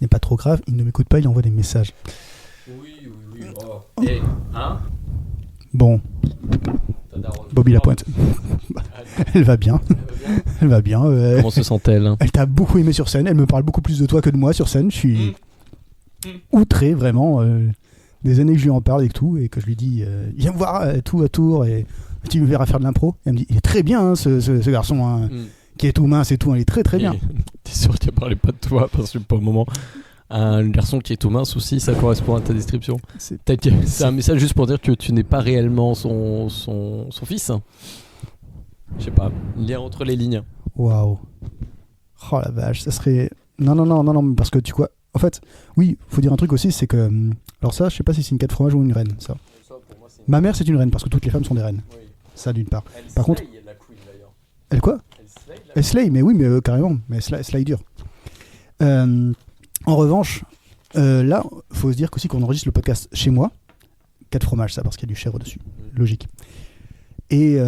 Ce n'est pas trop grave, il ne m'écoute pas, il envoie des messages. Oui. Oh. Hein? Bon, Bobby Lapointe. Elle va bien. Elle va bien. Comment se sent-elle? Elle t'a beaucoup aimé sur scène. Elle me parle beaucoup plus de toi que de moi sur scène. Je suis outré, vraiment. Des années que je lui en parle et tout, et que je lui dis viens me voir tout à Tours et tu me verras faire de l'impro. Et elle me dit il est très bien, hein, ce garçon, hein, qui est tout mince et tout. Il est très très bien. T'es sûr qu'il ne parlait pas de toi? Parce que pour le moment, un garçon qui est tout mince aussi, ça correspond à ta description. Peut-être que c'est un message juste pour dire que tu n'es pas réellement son fils. Je sais pas, lien entre les lignes. Waouh. Oh la vache, ça serait. Non, parce que tu quoi. En fait, oui, faut dire un truc aussi, c'est que. Alors, ça, je sais pas si c'est une quête fromage ou une reine, ça. Ma mère, c'est une reine, parce que toutes les femmes sont des reines. Oui. Ça, d'une part. Par contre. La queen, d'ailleurs. Elle quoi? Elle slay, mais oui, mais carrément. Mais elle slay dur. En revanche, là, faut se dire qu'aussi qu'on enregistre le podcast chez moi. 4 fromages, ça, parce qu'il y a du chèvre dessus. Logique. Et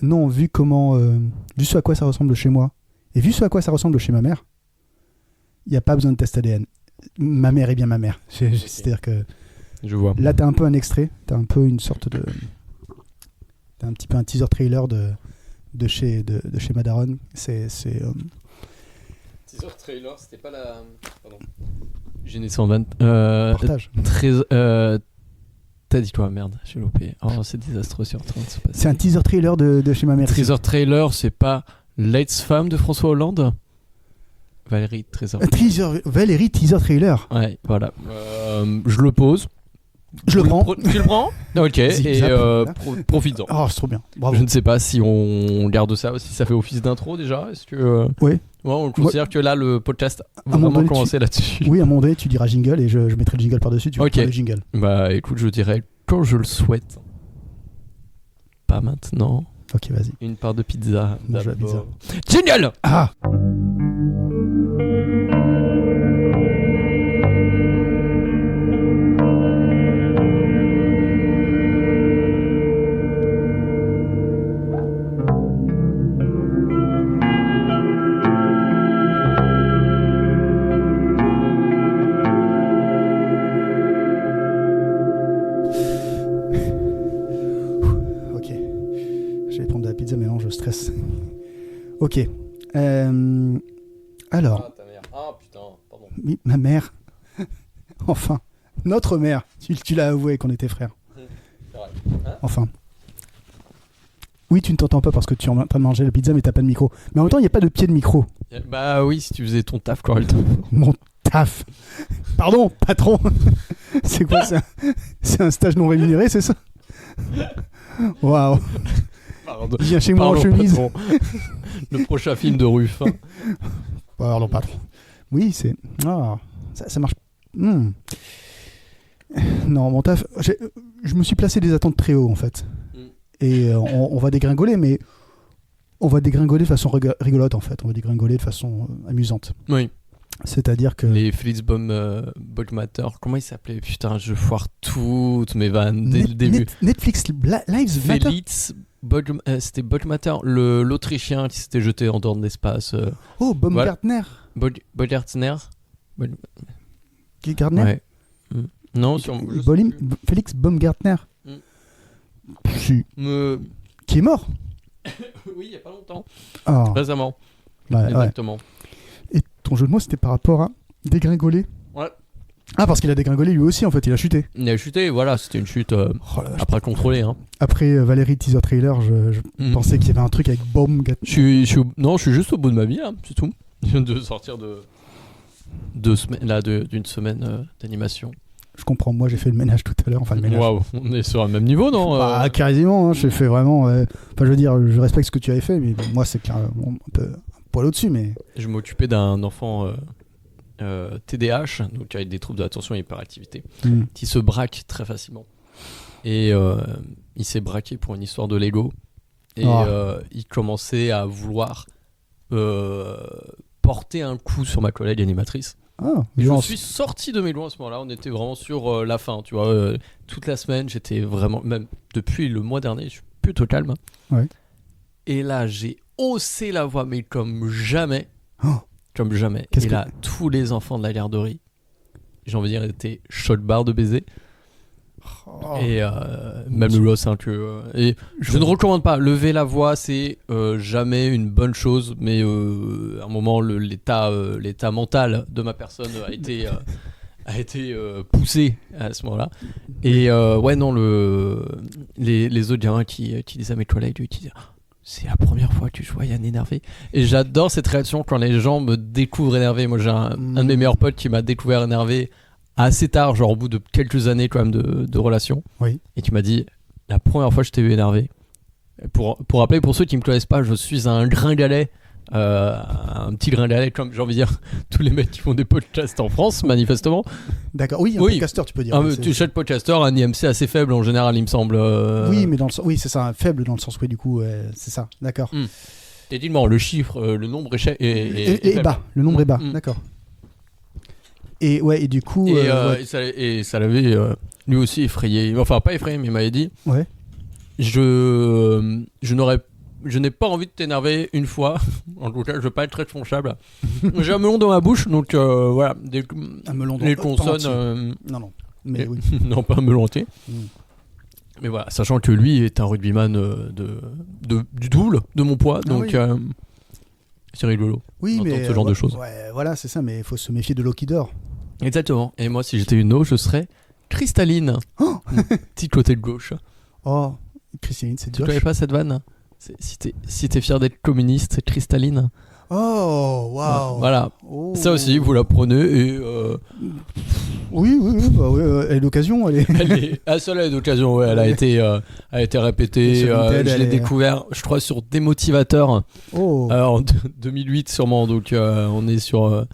non, vu ce à quoi ça ressemble chez moi, et vu ce à quoi ça ressemble chez ma mère, il n'y a pas besoin de test ADN. Ma mère est bien ma mère. C'est-à-dire que je vois. Là, t'as un peu un extrait, t'as un peu une sorte de... T'as un petit peu un teaser trailer de chez Madaron. C'est teaser trailer, c'était pas la... Pardon. Gêné 120... Partage. T'as dit quoi? Merde, j'ai loupé. Oh, c'est désastreux sur train de se passer. C'est un teaser trailer de chez ma mère. Teaser trailer, c'est pas l'ex-femme de François Hollande? Valérie Trésor. Valérie teaser trailer. Ouais, voilà. Je le pose. Je le prends. Tu le prends? Ok, et profites-en. Oh, c'est trop bien. Bravo. Je ne sais pas si on garde ça, si ça fait office d'intro déjà. Est-ce que oui. Ouais, on considère que là, le podcast va vraiment commencer là-dessus. Oui, à un moment donné, tu diras jingle et je mettrai le jingle par-dessus. Tu mettras le jingle. Bah écoute, je dirais quand je le souhaite. Pas maintenant. Ok, vas-y. Une part de pizza. Mange la pizza. Jingle! Ah! Ok. Alors. Ah, ta mère. Ah, putain, pardon. Oui, ma mère. Enfin. Notre mère. Tu l'as avoué qu'on était frères. C'est vrai. Hein? Enfin. Oui, tu ne t'entends pas parce que tu es en train de manger la pizza, mais t'as pas de micro. Mais en même temps, il n'y a pas de pied de micro. Bah oui, si tu faisais ton taf correctement. Mon taf. Pardon, patron. C'est quoi ça? C'est un stage non rémunéré, c'est ça? Waouh. Pardon. Viens chez moi en chemise. Le prochain film de Ruffin. Pardon, patron. Oui, c'est... Ah, ça marche... Non, mon taf... Je me suis placé des attentes très haut, en fait. Et on va dégringoler, mais... On va dégringoler de façon rigolote, en fait. On va dégringoler de façon amusante. Oui. C'est-à-dire que... Les Flitzbomatter, comment ils s'appelaient? Putain, je foire toutes mes vannes dès le début. Netflix Lives Matter. C'était Bodmatter, l'Autrichien qui s'était jeté en dehors de l'espace. Oh, Baumgartner. Baumgartner. Gardner. Ouais. Non, Félix Baumgartner. Si. Qui est mort. Oui, il n'y a pas longtemps. Oh. Récemment. Ouais, exactement. Ouais. Et ton jeu de mots, c'était par rapport à dégringoler. Ouais. Ah, parce qu'il a dégringolé lui aussi, en fait, il a chuté. Il a chuté, voilà, c'était une chute après contrôlée. Hein. Après Valérie teaser trailer, je pensais qu'il y avait un truc avec Baumgartner. Non, je suis juste au bout de ma vie, là, c'est tout. Je viens de sortir d'une semaine d'animation. Je comprends, moi j'ai fait le ménage tout à l'heure, enfin le ménage. Waouh, on est sur un même niveau, non? Bah, quasiment, hein, j'ai fait vraiment... Enfin, je veux dire, je respecte ce que tu avais fait, mais bon, moi c'est clairement un poil au-dessus, mais... Je m'occupais d'un enfant... TDAH, donc avec des troubles de l'attention et hyperactivité, qui se braque très facilement. Et il s'est braqué pour une histoire de Lego. Et il commençait à vouloir porter un coup sur ma collègue animatrice. Je suis sorti de mes lois à ce moment-là. On était vraiment sur la fin, tu vois. Toute la semaine, j'étais vraiment... Même depuis le mois dernier, je suis plutôt calme. Ouais. Et là, j'ai haussé la voix, mais comme jamais. comme jamais. Et là, tous les enfants de la garderie, j'ai envie de dire, étaient shot bar de baiser. Et même le loss, hein, et je ne recommande pas. Lever la voix, c'est jamais une bonne chose, mais à un moment, l'état mental de ma personne a été poussé à ce moment-là. Et ouais, non, les autres gamins qui disaient à mes collègues, qui disaient c'est la première fois que je vois Yann énervé. Et j'adore cette réaction quand les gens me découvrent énervé. Moi, j'ai un de mes meilleurs potes qui m'a découvert énervé assez tard, genre au bout de quelques années quand même de relation. Oui. Et tu m'as dit, la première fois que je t'ai vu énervé, pour rappeler, pour ceux qui me connaissent pas, je suis un gringalet, un petit gringalet, comme j'ai envie de dire tous les mecs qui font des podcasts en France, manifestement. D'accord, oui, un podcasteur, tu peux dire. Tu cherches podcaster, un IMC assez faible en général, il me semble. Oui, mais oui, c'est ça, faible dans le sens, oui, du coup, c'est ça, d'accord. Effectivement, le chiffre, le nombre est bas, le nombre est bas, d'accord. Et ouais, et du coup. Et ça l'avait lui aussi effrayé. Enfin, pas effrayé, mais il m'avait dit. Ouais. Je n'ai pas envie de t'énerver une fois. En tout cas, je veux pas être très responsable. J'ai un melon dans ma bouche, donc voilà. Un melon dans les consonnes. Non. Mais oui. Non, pas un melon entier. Mais voilà, sachant que lui est un rugbyman du double de mon poids, donc. Oui. C'est rigolo. Oui, mais ce genre de choses. Ouais, voilà, c'est ça, mais il faut se méfier de l'eau qui dort. Exactement. Et moi, si j'étais une eau, je serais cristalline. Oh Petit côté de gauche. Oh, cristalline, c'est dur. Tu connais pas cette vanne? Si t'es fier d'être communiste, c'est cristalline. Oh, waouh. Voilà. Oh. Ça aussi, vous la prenez et. Oui, et l'occasion, elle est. Ah, celle-là, d'occasion, ouais, elle a été répétée. Je l'ai découvert, je crois, sur Démotivateur. Oh. En 2008, sûrement. Donc, on est sur. Ouais,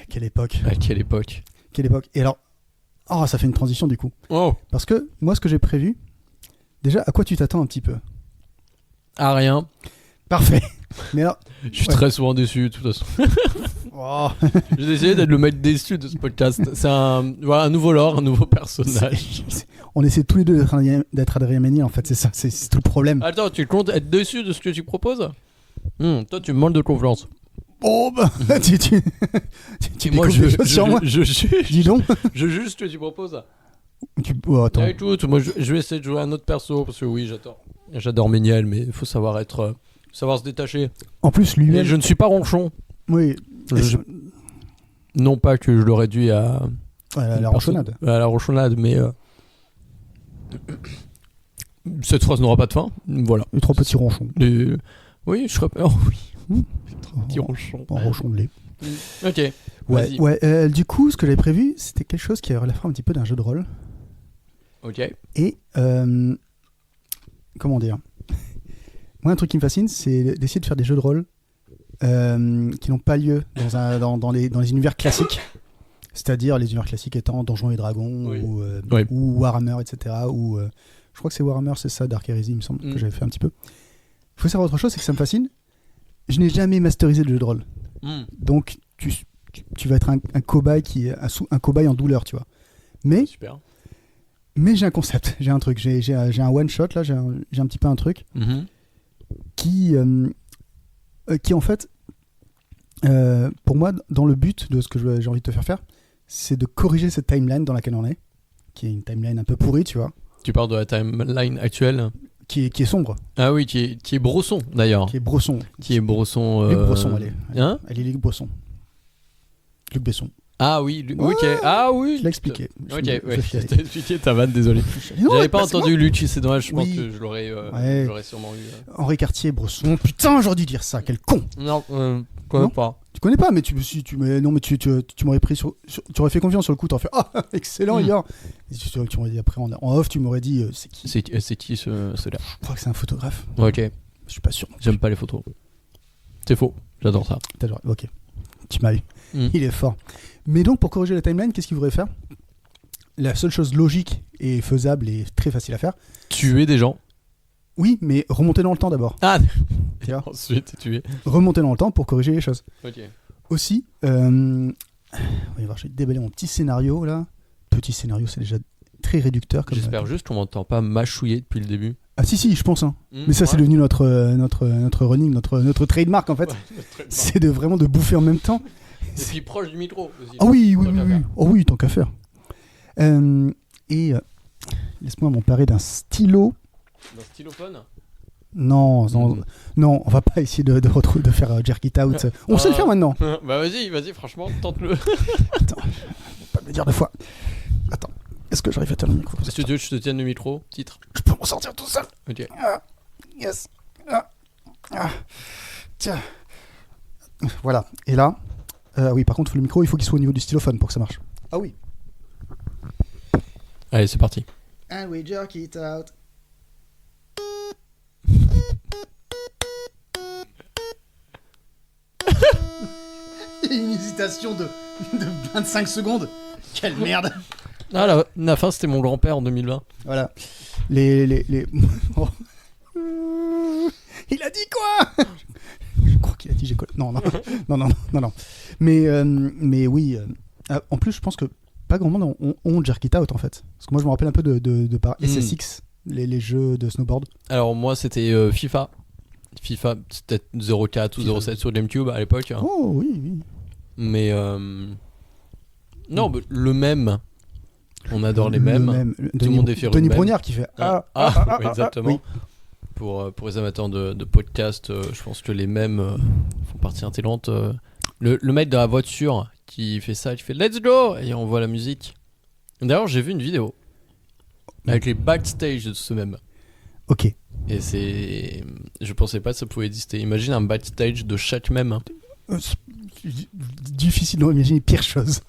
quelle époque. Quelle époque. Et alors. Oh, ça fait une transition du coup. Oh. Parce que moi, ce que j'ai prévu. Déjà, à quoi tu t'attends un petit peu? À rien. Parfait. Mais alors. Je suis très souvent déçu, de toute façon. Oh. J'ai essayé d'être le mec déçu de ce podcast. C'est un nouveau lore, un nouveau personnage. On essaie tous les deux d'être Adrien Méniel, en fait, c'est ça, c'est tout le problème. Attends, tu comptes être déçu de ce que tu proposes? Toi, tu me manques de confiance. Oh, bah, tu moi, découvres des choses sur moi. Je juge. Dis donc. Je juge ce que tu proposes. Attends. Écoute, moi, je vais essayer de jouer un autre perso, parce que oui, j'adore Méniel, mais il faut savoir savoir se détacher. En plus, lui-même. Je ne suis pas ronchon. Oui. Non pas que je le réduis à la ronchonnade. À la ronchonnade, mais cette phrase n'aura pas de fin. Voilà. Les trois petits ronchons. Oui, je serais. Oh oui. Petit ronchon. En ronchon de lait. Ok. Ouais. Du coup, ce que j'avais prévu, c'était quelque chose qui relèverait un petit peu d'un jeu de rôle. Ok. Et comment dire? Moi, un truc qui me fascine, c'est d'essayer de faire des jeux de rôle qui n'ont pas lieu dans les univers classiques. C'est-à-dire les univers classiques étant Donjons et Dragons ou Warhammer, etc. Ou je crois que c'est Warhammer, c'est ça, Dark Heresy, il me semble, que j'avais fait un petit peu. Il faut savoir autre chose, c'est que ça me fascine. Je n'ai jamais masterisé le jeu de rôle. Donc, tu vas être un cobaye un cobaye en douleur, tu vois. Mais, super. Mais j'ai un concept, j'ai un truc, j'ai un one shot là, j'ai un petit peu un truc qui en fait, pour moi, dans le but de ce que j'ai envie de te faire, c'est de corriger cette timeline dans laquelle on est, qui est une timeline un peu pourrie, tu vois. Tu parles de la timeline actuelle qui est sombre. Ah oui, qui est Brosson d'ailleurs. Qui est Brosson. Luc Brosson, elle est Luc Brosson. Luc Besson. Ah oui, ok. Ah oui. Je l'ai expliqué. Ok, ouais. Je t'ai expliqué ta vanne, désolé. J'avais pas entendu Luc, c'est dommage, je pense que je l'aurais sûrement eu. Henri Cartier, Brosson. Putain, j'aurais dû dire ça, quel con. Non, connais pas. Tu connais pas, mais tu m'aurais pris tu aurais fait confiance sur le coup, t'aurais fait ah excellent hier. Tu m'aurais dit après en off, tu m'aurais dit c'est qui. C'est qui celui-là? Je crois que c'est un photographe. Ok. Je suis pas sûr. J'aime pas les photos. C'est faux. J'adore ça. Ok. Tu m'as eu. Il est fort. Mais donc pour corriger la timeline, qu'est-ce qu'il voudrait faire? La seule chose logique et faisable et très facile à faire. Tuer des gens. Oui, mais remonter dans le temps d'abord. Ah. Ensuite tuer. Remonter dans le temps pour corriger les choses. Ok. Aussi, je vais déballer mon petit scénario là. Petit scénario, c'est déjà très réducteur. J'espère juste qu'on m'entend pas mâchouiller depuis le début. Ah si, je pense. Hein. Mais ça, c'est devenu notre running, notre trademark, en fait. Ouais, c'est vraiment de bouffer en même temps. Et puis proche du micro aussi. Ah oui. Oh oui, tant qu'à faire. Laisse-moi m'emparer d'un stylo. D'un stylophone? Non, on va pas essayer de faire Jerk It Out. On sait le faire maintenant. Bah vas-y, franchement, tente-le. Attends, je vais pas me le dire 2 fois. Attends, est-ce que j'arrive à tenir le micro? Est-ce que tu veux que je te tienne le micro? Titre. Je peux m'en sortir tout seul. Ok. Yes. Tiens. Voilà. Et là, oui, par contre, le micro, il faut qu'il soit au niveau du stylophone pour que ça marche. Ah oui. Allez, c'est parti. And we jerk it out. Une hésitation de 25 secondes. Quelle merde. Ah, la fin, c'était mon grand-père en 2020. Voilà. Oh. Il a dit quoi? Je crois qu'il a dit j'ai collé. Non. Mais oui. En plus, je pense que pas grand monde ont Jerk It Out en fait. Parce que moi, je me rappelle un peu de par SSX, les jeux de snowboard. Alors moi, c'était FIFA. FIFA, c'était 04 ou 07 sur GameCube à l'époque. Hein. Oh oui. Mais non, le même. On adore les mêmes. Tout le monde est fier de Denis Brognard qui fait oui, exactement. Oui. Pour les amateurs de podcast, je pense que les mêmes font partie intégrante. Le mec de la voiture qui fait ça, qui fait Let's go et on voit la musique. D'ailleurs, j'ai vu une vidéo avec les backstage de ce même. Ok. Et je pensais pas que ça pouvait exister. Imagine un backstage de chaque même. Difficile d'imaginer pire chose.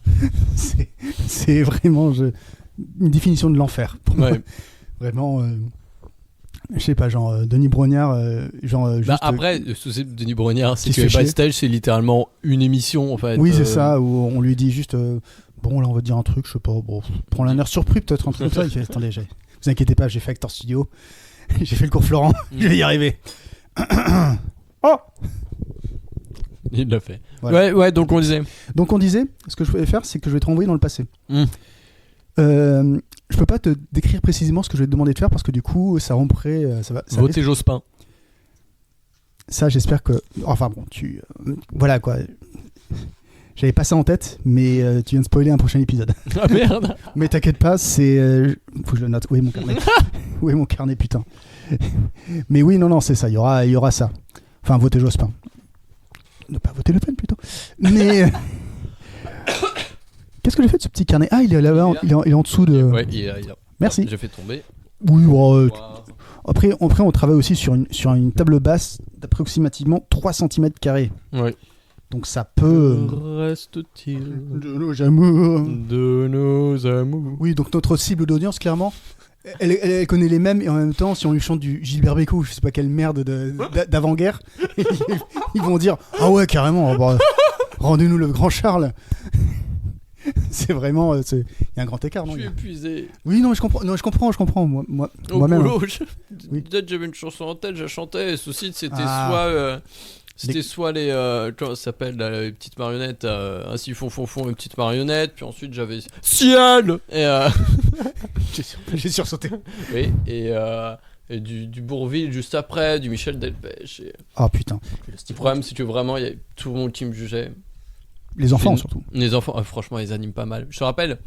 c'est vraiment une définition de l'enfer. Ouais. Vraiment, je sais pas, genre Denis Brognard, juste. Après, le souci de Denis Brognard, c'est que backstage, c'est littéralement une émission en fait. Oui, c'est ça, où on lui dit juste bon, là on va te dire un truc, je sais pas, bon, prends l'air surpris, peut-être un truc comme ça. Il fait attendez, vous inquiétez pas, j'ai fait Actor Studio, j'ai fait le cours Florent, je vais y arriver. Oh! Il l'a fait. Voilà. Ouais, donc on disait, ce que je vais faire, c'est que je vais te renvoyer dans le passé. Je peux pas te décrire précisément ce que je vais te demander de faire parce que du coup, ça romprait. Ça voter Jospin. Ça, j'espère que. Enfin bon, voilà quoi. J'avais pas ça en tête, mais tu viens de spoiler un prochain épisode. Ah merde! Mais t'inquiète pas, c'est. Faut que je le note. Où est mon carnet? Où est mon carnet, putain? Mais oui, non, c'est ça. Il y aura ça. Enfin, voter Jospin. Ne pas voter Le Pen plutôt. Mais. Qu'est-ce que j'ai fait de ce petit carnet? Ah, il est là-bas, il est en dessous de. Ouais, il est là. Merci. J'ai fait tomber. Oui, Après, on travaille aussi sur une table basse d'approximativement 3 cm². Oui. Donc ça peut. Reste-t-il de nos amours. De nos amours. Oui, donc notre cible d'audience, clairement, elle connaît les mêmes et en même temps, si on lui chante du Gilbert Bécaud, je sais pas quelle merde d'avant-guerre, ils vont dire ah ouais, carrément, rendez-nous le grand Charles. C'est vraiment, il y a un grand écart, non? Je suis épuisé. Oui, non, je comprends. Moi-même. Boulot, peut-être j'avais une chanson en tête, je la chantais. Et ceci, c'était soit les comment ça s'appelle là, les petites marionnettes, ainsi font les petites marionnettes. Puis ensuite j'avais Ciel et j'ai sursauté. Oui, et du Bourvil juste après, du Michel Delpech. Ah putain. Le problème, c'est que vraiment, il y a tout le monde qui me jugeait. Les enfants surtout. Les enfants, franchement, ils animent pas mal. Je te rappelle,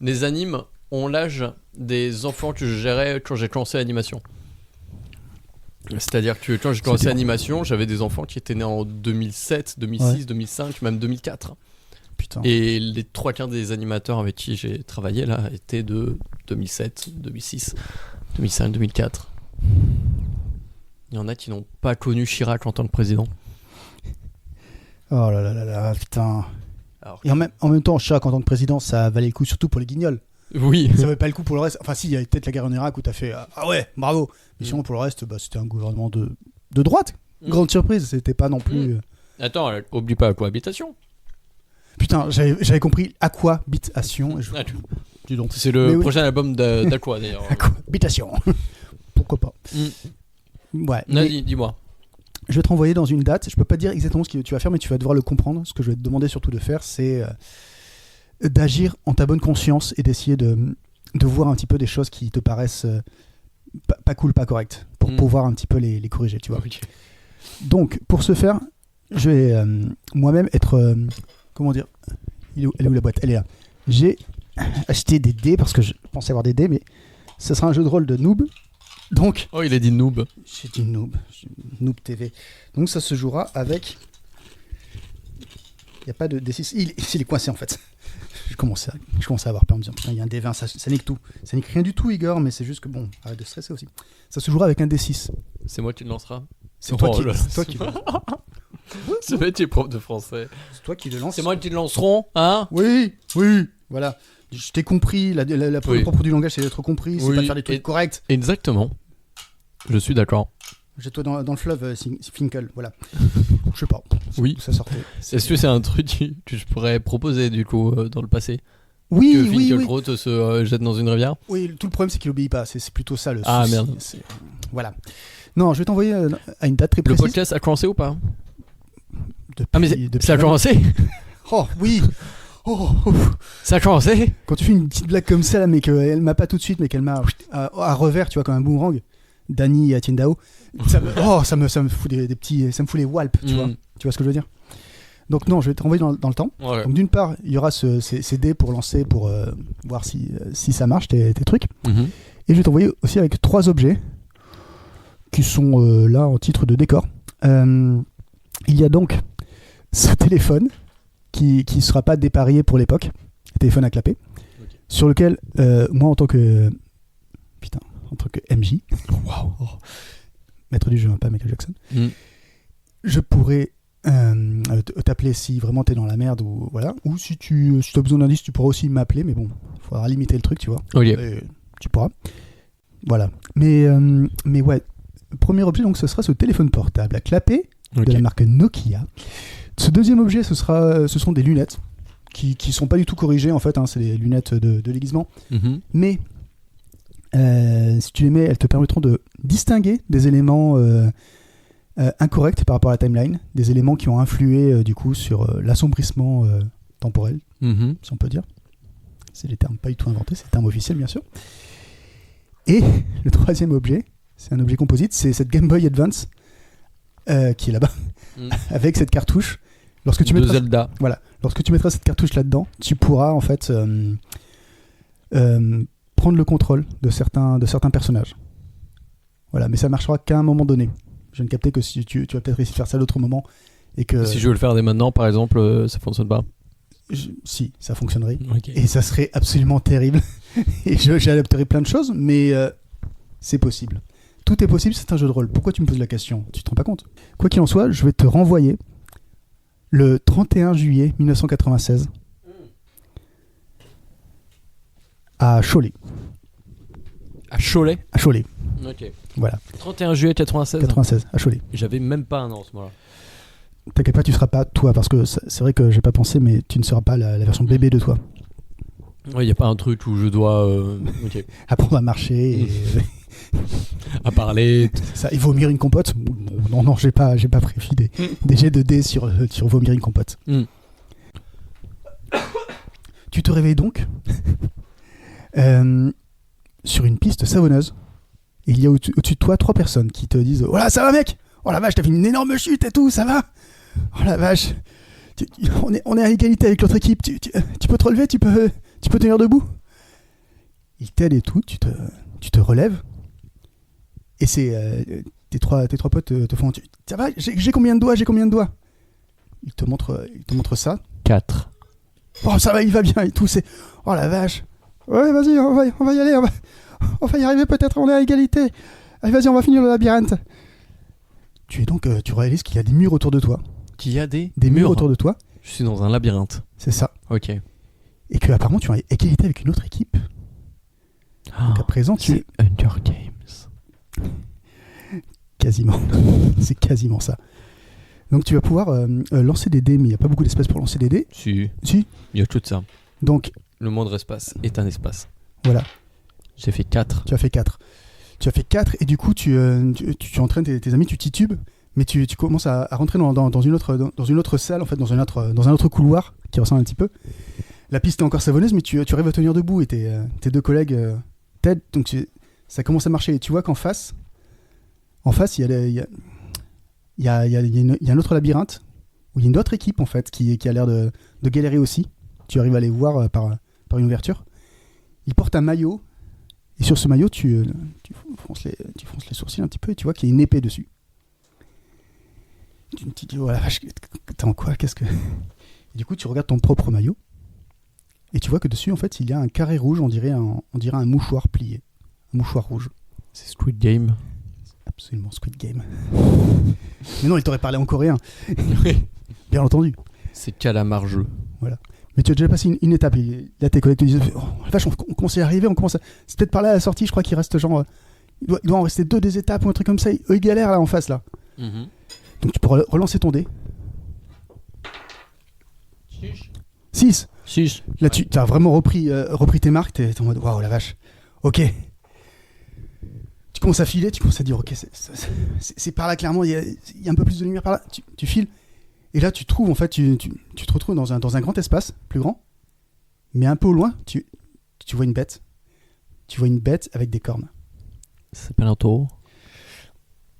les animes ont l'âge des enfants que je gérais quand j'ai commencé l'animation. C'est-à-dire que quand j'ai commencé l'animation, j'avais des enfants qui étaient nés en 2007, 2006, 2005, même 2004. Putain. Et les 3/4 des animateurs avec qui j'ai travaillé là étaient de 2007, 2006, 2005, 2004. Il y en a qui n'ont pas connu Chirac en tant que président. Oh là là là là, putain. Et en même temps, Chirac en tant que président, ça valait le coup surtout pour les guignols. Oui. Ça valait pas le coup pour le reste. Enfin, si, il y avait peut-être la guerre en Irak où t'as fait ah ouais, bravo. Mais sinon, pour le reste, c'était un gouvernement de droite. Grande surprise, c'était pas non plus. Attends, oublie pas la cohabitation. Putain, j'avais compris Aquabitation. Dis donc. C'est le prochain album d'Aqua d'ailleurs. Aquabitation. Pourquoi pas. Ouais. Vas-y, dis-moi. Je vais te renvoyer dans une date. Je peux pas te dire exactement ce que tu vas faire, mais tu vas devoir le comprendre. Ce que je vais te demander surtout de faire, c'est d'agir en ta bonne conscience et d'essayer de voir un petit peu des choses qui te paraissent pas cool, pas correct, pour pouvoir un petit peu les corriger, tu vois. Okay. Donc, pour ce faire, je vais moi-même être... comment dire, elle est où la boîte? Elle est là. J'ai acheté des dés, parce que je pensais avoir des dés, mais ce sera un jeu de rôle de noob. Donc... Oh, il a dit noob. J'ai dit noob. Noob TV. Donc, ça se jouera avec... Il n'y a pas de D6. Il est coincé, en fait. Je commence à avoir peur en me disant, putain, il y a un D20, ça nique tout. Ça nique rien du tout, Igor, mais c'est juste que, bon, arrête de stresser aussi. Ça se jouera avec un D6. C'est moi qui le lancera. C'est toi qui le Ce mec est prof de français. C'est toi qui le lance. C'est moi qui le lanceront, hein? Oui, voilà. Je t'ai compris, la propre du langage, c'est d'être compris, c'est pas de faire des trucs corrects. Exactement. Je suis d'accord. Jette-toi dans le fleuve, Finkel, voilà. Je sais pas. Oui. Ça sortait. Est-ce que c'est un truc que je pourrais proposer, du coup, dans le passé? Oui, que oui. Finkielkraut se jette dans une rivière? Oui, tout le problème, c'est qu'il obéit pas. C'est plutôt ça le souci. Ah, merde. Voilà. Non, je vais t'envoyer à une date très précise. Le podcast a commencé ou pas? Depuis, mais ça a commencé? Oh, oui. Oh. Ça a commencé? Quand tu fais une petite blague comme ça, là, mais qu'elle m'a pas tout de suite, mais qu'elle m'a à revers, tu vois, comme un boomerang, Dany et Tiendao, ça me fout des petits... Ça me fout les walpes, tu vois. Tu vois ce que je veux dire? Donc non, je vais te renvoyer dans le temps. Ouais. Donc d'une part, il y aura ces dés pour lancer, pour voir si ça marche, tes trucs. Mm-hmm. Et je vais t'envoyer aussi avec 3 objets qui sont là en titre de décor. Il y a donc ce téléphone qui ne sera pas dépareillé pour l'époque, téléphone à clapper, okay. Sur lequel moi en tant que MJ, maître du jeu, pas Michael Jackson, je pourrais t'appeler si vraiment t'es dans la merde ou voilà, ou si tu as besoin d'indices, tu pourras aussi m'appeler, mais bon, il faudra limiter le truc, tu vois. Okay. Tu pourras. Voilà. Mais ouais, premier objet, donc ce sera ce téléphone portable à clapper de la marque Nokia. Ce deuxième objet, ce sont des lunettes qui sont pas du tout corrigées en fait, hein, c'est des lunettes de déguisement. Mm-hmm. Mais si tu les mets, elles te permettront de distinguer des éléments incorrects par rapport à la timeline, des éléments qui ont influé du coup sur l'assombrissement temporel, si on peut dire. C'est des termes pas du tout inventés, c'est des termes officiels bien sûr. Et le troisième objet, c'est un objet composite, c'est cette Game Boy Advance qui est là-bas, avec cette cartouche. Lorsque tu mettras, Zelda. Voilà, lorsque tu mettras cette cartouche là-dedans, tu pourras en fait prendre le contrôle de certains personnages. Voilà, mais ça marchera qu'à un moment donné. Je ne captais que si tu vas peut-être essayer de faire ça à d'autres moments. Et que, si je veux le faire dès maintenant, par exemple, ça fonctionne pas? Si, ça fonctionnerait. Okay. Et ça serait absolument terrible. Et j'adapterais plein de choses, mais c'est possible. Tout est possible, c'est un jeu de rôle. Pourquoi tu me poses la question? Tu te rends pas compte? Quoi qu'il en soit, je vais te renvoyer le 31 juillet 1996 à Cholet. À Cholet? À Cholet. Ok. Voilà. 31 juillet 96. 96, à Cholet. J'avais même pas un an à ce moment-là. T'inquiète pas, tu seras pas toi, parce que c'est vrai que j'ai pas pensé, mais tu ne seras pas la version bébé de toi. Ouais, y a pas un truc où je dois apprendre à marcher et à parler. Ça, et vomir une compote. Non, j'ai pas prévu des jets de dés sur vomir une compote. Tu te réveilles donc sur une piste savonneuse. Et il y a au-dessus de toi 3 personnes qui te disent: oh là, ça va mec? Oh la vache, t'as fait une énorme chute et tout, ça va? Oh la vache, on est à égalité avec l'autre équipe, tu peux te relever, tu peux tenir debout? Ils t'aident et tout, tu te relèves. Et c'est tes trois potes te font: ça va, j'ai combien de doigts? Ils te montrent ça. 4. Oh ça va, il va bien et tout, c'est... Oh la vache. Ouais, vas-y, on va y aller, on va y arriver peut-être, on est à égalité. Allez, vas-y, on va finir le labyrinthe. Tu réalises qu'il y a des murs autour de toi. Qu'il y a des murs autour de toi. Je suis dans un labyrinthe. C'est ça. Ok. Et que apparemment tu es à égalité avec une autre équipe. Donc à présent c'est Hunger Games. Quasiment. C'est quasiment ça. Donc tu vas pouvoir lancer des dés, mais il n'y a pas beaucoup d'espace pour lancer des dés. Si. Il y a tout ça. Donc le moindre espace est un espace. Voilà. J'ai fait 4. Tu as fait 4. Et du coup tu entraînes tes amis, tu titubes, mais tu commences à rentrer dans une autre salle, en fait, dans un autre couloir qui ressemble un petit peu. La piste est encore savonneuse, mais tu arrives à tenir debout et tes 2 collègues t'aident. Donc ça commence à marcher. Et tu vois qu'en face, il y a un autre labyrinthe où il y a une autre équipe en fait qui a l'air de galérer aussi. Tu arrives à les voir par une ouverture. Ils portent un maillot et sur ce maillot tu fronces les sourcils un petit peu et tu vois qu'il y a une épée dessus. Tu te dis oh la vache, attends quoi, qu'est-ce que... Et du coup tu regardes ton propre maillot et tu vois que dessus en fait il y a un carré rouge, on dirait un mouchoir plié, un mouchoir rouge. C'est Squid Game. Absolument Squid Game. Mais non, il t'aurait parlé en coréen. Bien entendu. C'est calamar-jeu. Voilà. Mais tu as déjà passé une étape. Et là, tes collègues te disent oh, vache, on commence à y arriver. C'est peut-être par là à la sortie, je crois qu'il reste genre. Il doit en rester 2 des étapes ou un truc comme ça. Eux, ils galèrent là en face. Là. Mm-hmm. Donc tu peux relancer ton dé. 6. Là, tu as vraiment repris tes marques. T'es en mode waouh, la vache. Ok. Tu commences à filer, tu commences à dire ok, c'est par là clairement, il y a un peu plus de lumière par là. Tu files, et là tu trouves en fait, tu te retrouves dans un grand espace, plus grand, mais un peu au loin, tu vois une bête. Tu vois une bête avec des cornes. Ça s'appelle un taureau.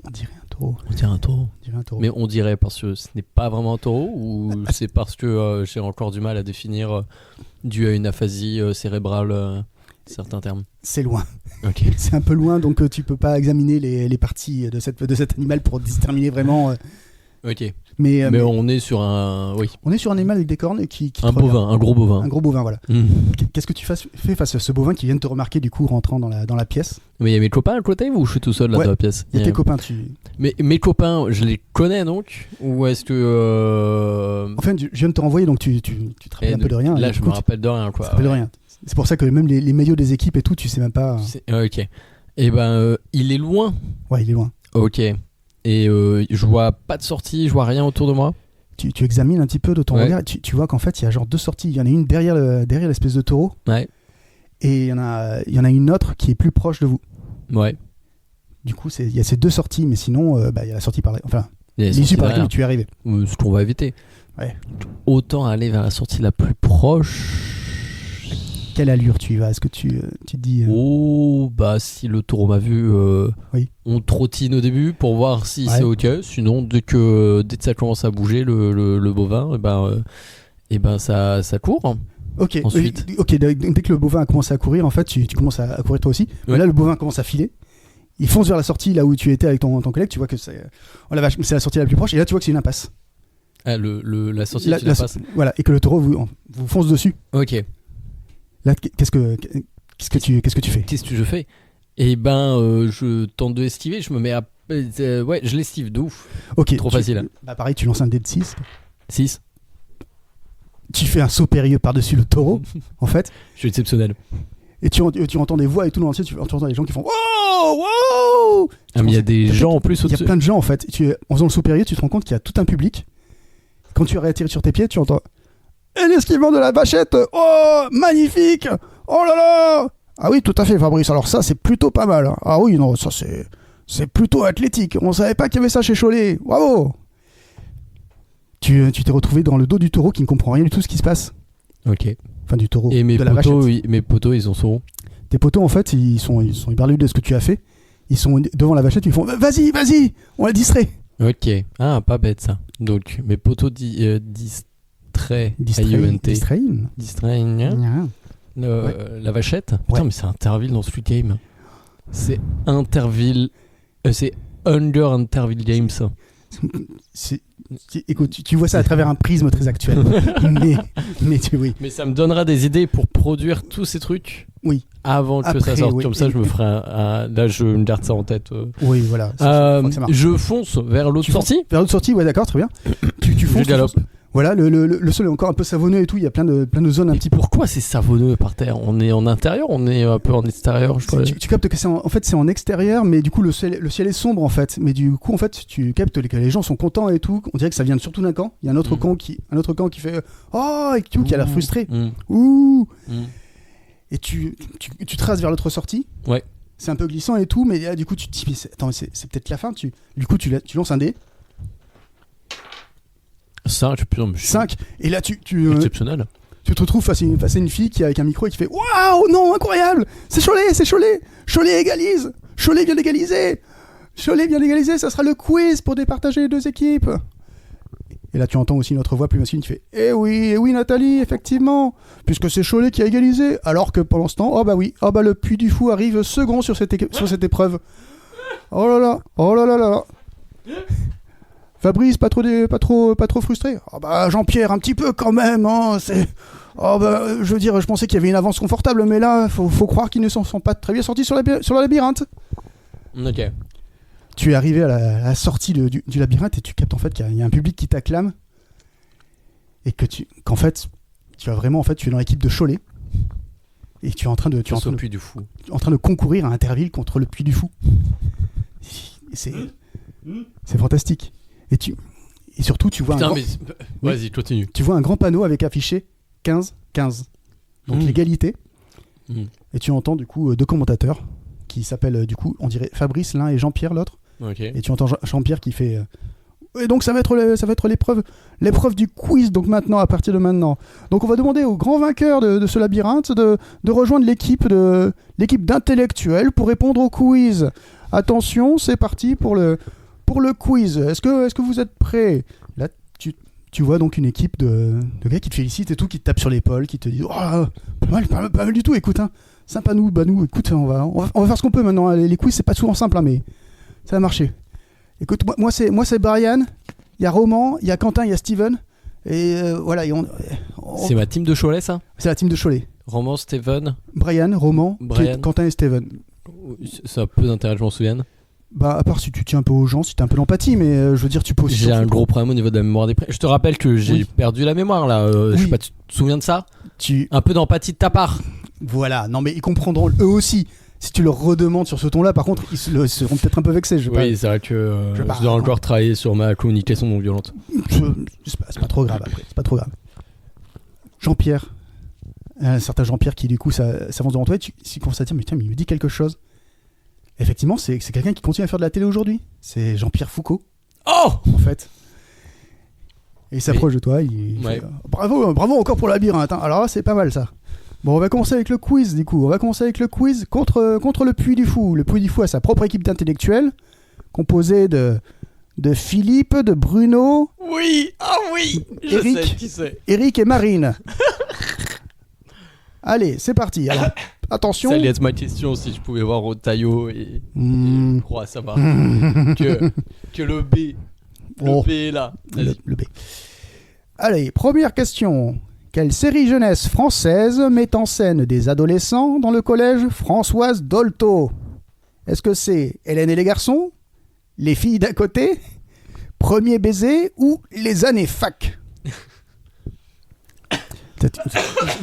On dirait un taureau. Mais on dirait parce que ce n'est pas vraiment un taureau ou c'est parce que j'ai encore du mal à définir dû à une aphasie cérébrale certains termes. C'est loin. Ok. C'est un peu loin, donc tu peux pas examiner les parties de cet animal pour déterminer vraiment. Ok. Mais on est sur un. Oui. On est sur un animal avec des cornes qui un bovin, un gros bovin. Un gros bovin, voilà. Qu'est-ce que tu fais face à ce bovin qui vient de te remarquer du coup rentrant dans la pièce? Mais il y a mes copains à côté ou je suis tout seul là dans la pièce? Il y a tes copains, Mais mes copains, je les connais donc? Ou est-ce que. Enfin, je viens de te renvoyer donc tu te rappelles un peu de rien. Là, je me rappelle de rien quoi. Je me rappelle de rien. C'est pour ça que même les maillots des équipes et tout, tu sais même pas. Ok. Et ben, il est loin. Ouais, il est loin. Ok. Et je vois pas de sortie, je vois rien autour de moi. Tu examines un petit peu de ton regard, tu vois qu'en fait il y a genre 2 sorties. Il y en a une derrière l'espèce de taureau. Ouais. Et il y en a une autre qui est plus proche de vous. Ouais. Du coup, il y a ces 2 sorties, mais sinon, il y a la sortie par là. Enfin, l'issue par laquelle tu es arrivé. Ce qu'on va éviter. Ouais. Autant aller vers la sortie la plus proche. Quelle allure tu y vas? Est-ce que tu te dis Oh, bah si le taureau m'a vu, oui. On trottine au début pour voir si c'est ok. Sinon, dès que ça commence à bouger, le bovin, et ben ça court. Ok. Ensuite. Dès que le bovin a commencé à courir, en fait, tu commences à courir toi aussi. Ouais. Là, le bovin commence à filer. Il fonce vers la sortie là où tu étais avec ton collègue. Tu vois que c'est la sortie la plus proche. Et là, tu vois que c'est une impasse. Ah, la sortie c'est une impasse. Voilà. Et que le taureau vous fonce dessus. Ok. Là, qu'est-ce que tu fais? Qu'est-ce que je fais? Eh ben, je tente de esquiver. Je me mets à. Je l'esquive de ouf. Ok. Trop facile. Bah, pareil, tu lances un dé de 6. 6. Tu fais un saut périlleux par-dessus le taureau, en fait. Je suis exceptionnel. Et tu entends des voix et tout dans l'entier. Tu entends des gens qui font wow, wow. Ah, mais il y a des gens en plus au-dessus. Il y a plein de gens, en fait. En faisant le saut périlleux, tu te rends compte qu'il y a tout un public. Quand tu réatterris sur tes pieds, tu entends. Et l'esquivement de la vachette, oh, magnifique! Oh là là! Ah oui, tout à fait, Fabrice. Alors ça, c'est plutôt pas mal. Ah oui, non, ça c'est plutôt athlétique. On savait pas qu'il y avait ça chez Cholet. Bravo! Tu t'es retrouvé dans le dos du taureau qui ne comprend rien du tout ce qui se passe. Ok. Enfin, du taureau. Et mes potos, ils en sont. Tes potos, en fait, ils sont éberlués de ce que tu as fait. Ils sont devant la vachette, ils font vas-y, on la distrait. Ok. Ah, pas bête ça. Donc, mes potos la vachette. Putain, mais c'est Interville dans Squid Game. C'est Interville. C'est Under Interville Games. Écoute, tu vois ça à travers un prisme très actuel. oui. Mais ça me donnera des idées pour produire tous ces trucs. Oui. Avant que ça sorte. Comme ça, je me ferai là, je me garde ça en tête. Oui, voilà. Je fonce vers l'autre sortie. Vers l'autre sortie, ouais, d'accord, très bien. Tu fonces. Je galope. Voilà, le sol est encore un peu savonneux et tout. Il y a plein de zones un petit peu. Pourquoi c'est savonneux par terre? On est en intérieur, on est un peu en extérieur. Tu captes que c'est en extérieur, mais du coup le ciel est sombre en fait. Mais du coup en fait tu captes que les gens sont contents et tout. On dirait que ça vient surtout d'un camp. Il y a un autre camp qui fait oh et qui a l'air frustré. Ouh. Et tu traces vers l'autre sortie. Ouais. C'est un peu glissant et tout, mais là, du coup tu te dis attends, c'est peut-être la fin. Du coup tu lances un dé. 5, 5, et là tu exceptionnel. tu te retrouves face à une fille qui avec un micro et qui fait waouh, non, incroyable, c'est Cholet, Cholet égalise, Cholet vient d'égaliser, ça sera le quiz pour départager les deux équipes. Et là, tu entends aussi notre voix plus masculine qui fait eh oui, Nathalie, effectivement, puisque c'est Cholet qui a égalisé. Alors que pendant ce temps, le Puy du Fou arrive second sur cette épreuve. Oh là là. Fabrice, pas trop frustré. Jean-Pierre, un petit peu quand même. Hein, je veux dire, je pensais qu'il y avait une avance confortable, mais là, faut croire qu'ils ne s'en sont pas très bien sortis sur le labyrinthe. Ok. Tu es arrivé à la sortie du labyrinthe et tu captes en fait qu'il y a un public qui t'acclame et qu'en fait tu es dans l'équipe de Cholet et tu es en train de Puy du Fou. en train de concourir à Interville contre le Puy du Fou. C'est fantastique. Et surtout tu vois vas-y, continue. Tu vois un grand panneau avec affiché 15-15. Donc l'égalité. Et tu entends du coup deux commentateurs qui s'appellent du coup, on dirait Fabrice l'un et Jean-Pierre l'autre. Okay. Et tu entends Jean-Pierre qui fait et donc ça va être l'épreuve du quiz, donc maintenant, à partir de maintenant. Donc on va demander au grand vainqueur de ce labyrinthe de rejoindre l'équipe d'intellectuels pour répondre au quiz. Attention, c'est parti pour le quiz. Est-ce que vous êtes prêts? Là tu vois donc une équipe de gars qui te félicitent et tout, qui te tapent sur l'épaule, qui te disent pas mal du tout, écoute, hein, sympa nous, écoute, on va faire ce qu'on peut maintenant. Les quiz c'est pas souvent simple, hein, mais ça va marcher. Écoute, moi c'est Brian, il y a Roman, il y a Quentin, il y a Steven. Et voilà. C'est ma team de Cholet, ça? C'est la team de Cholet. Roman, Steven. Brian, Roman, Quentin et Steven. Ça a peu d'intérêt, je m'en souviens. À part si tu tiens un peu aux gens, si t'as un peu d'empathie, mais je veux dire, tu peux aussi. J'ai un gros problème au niveau de la mémoire des prix. Je te rappelle que j'ai perdu la mémoire là. Je sais pas, tu te souviens de ça? Un peu d'empathie de ta part. Voilà, non mais ils comprendront eux aussi. Si tu leur redemandes sur ce ton-là, par contre, ils seront peut-être un peu vexés. C'est vrai que je dois encore travailler sur ma communication non violente. C'est pas trop grave après, c'est pas trop grave. Jean-Pierre, un certain Jean-Pierre qui du coup s'avance devant toi et tu commences à dire mais tiens, mais il me dit quelque chose. Effectivement, c'est quelqu'un qui continue à faire de la télé aujourd'hui. C'est Jean-Pierre Foucault. Oh, en fait. Et il s'approche de toi. Bravo encore pour le labyrinthe. Hein. Alors là, c'est pas mal ça. Bon, on va commencer avec le quiz, du coup. On va commencer avec le quiz contre le Puy du Fou. Le Puy du Fou a sa propre équipe d'intellectuels, composée de Philippe, de Bruno... Oui, Eric, sais qui c'est. Eric et Marine. Allez, c'est parti. Alors, attention... Ça allait être ma question, si je pouvais voir Otayo et je crois savoir que le B. Le B est là. Le B. Allez, première question. Quelle série jeunesse française met en scène des adolescents dans le collège Françoise Dolto? Est-ce que c'est Hélène et les garçons, Les filles d'à côté, Premier baiser ou Les années fac?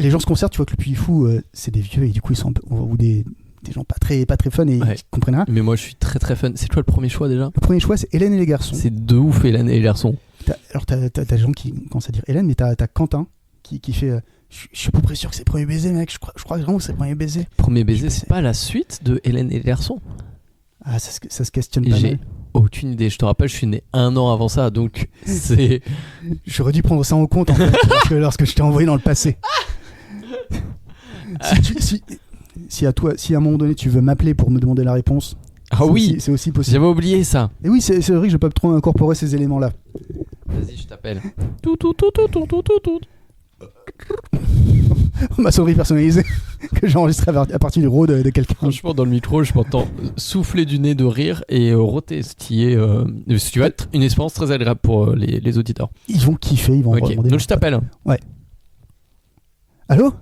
Les gens se concertent, tu vois que le Puy Fou, c'est des vieux et du coup ils sont ou des gens pas très fun et qui comprennent rien. Mais moi je suis très très fun. C'est quoi le premier choix déjà? Le premier choix c'est Hélène et les garçons. C'est de ouf Hélène et les garçons. T'as des gens qui commencent à dire Hélène, mais t'as Quentin qui fait je suis à peu près sûr que c'est Premier baiser, mec. Je crois vraiment que c'est Premier baiser. Premier baiser, c'est pas la suite de Hélène et les garçons? Ah, ça se questionne pas. J'ai aucune idée. Je te rappelle, je suis né 1 an avant ça, donc c'est. J'aurais dû prendre ça en compte en fait, lorsque je t'ai envoyé dans le passé. Si à un moment donné tu veux m'appeler pour me demander la réponse. Ah oui, c'est aussi possible. J'avais oublié ça. Et oui, c'est vrai que je peux pas trop incorporer ces éléments-là. Vas-y, je t'appelle. Ma sonnerie personnalisée que j'ai enregistrée à partir du RAW de quelqu'un. Franchement, dans le micro, je m'entends souffler du nez de rire et rôter, ce qui va être une expérience très agréable pour les auditeurs. Ils vont kiffer, ils vont demander. Donc je t'appelle. Ouais. Allô?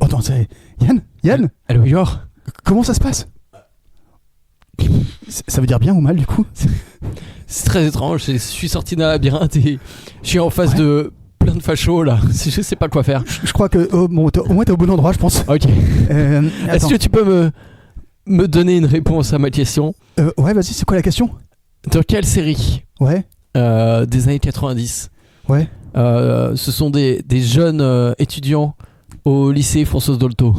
Attends, c'est Yann? Allô, Igor? Comment ça se passe? Ça veut dire bien ou mal du coup? C'est très étrange. Je suis sorti d'un labyrinthe et je suis en face de plein de fachos là. Je sais pas quoi faire. Je crois que au moins t'es au bon endroit, je pense. Ok. Est-ce que tu peux me donner une réponse à ma question? Ouais, vas-y. C'est quoi la question? Dans quelle série? Ouais. Des années 90. Ouais. Ce sont des jeunes étudiants au lycée Françoise Dolto.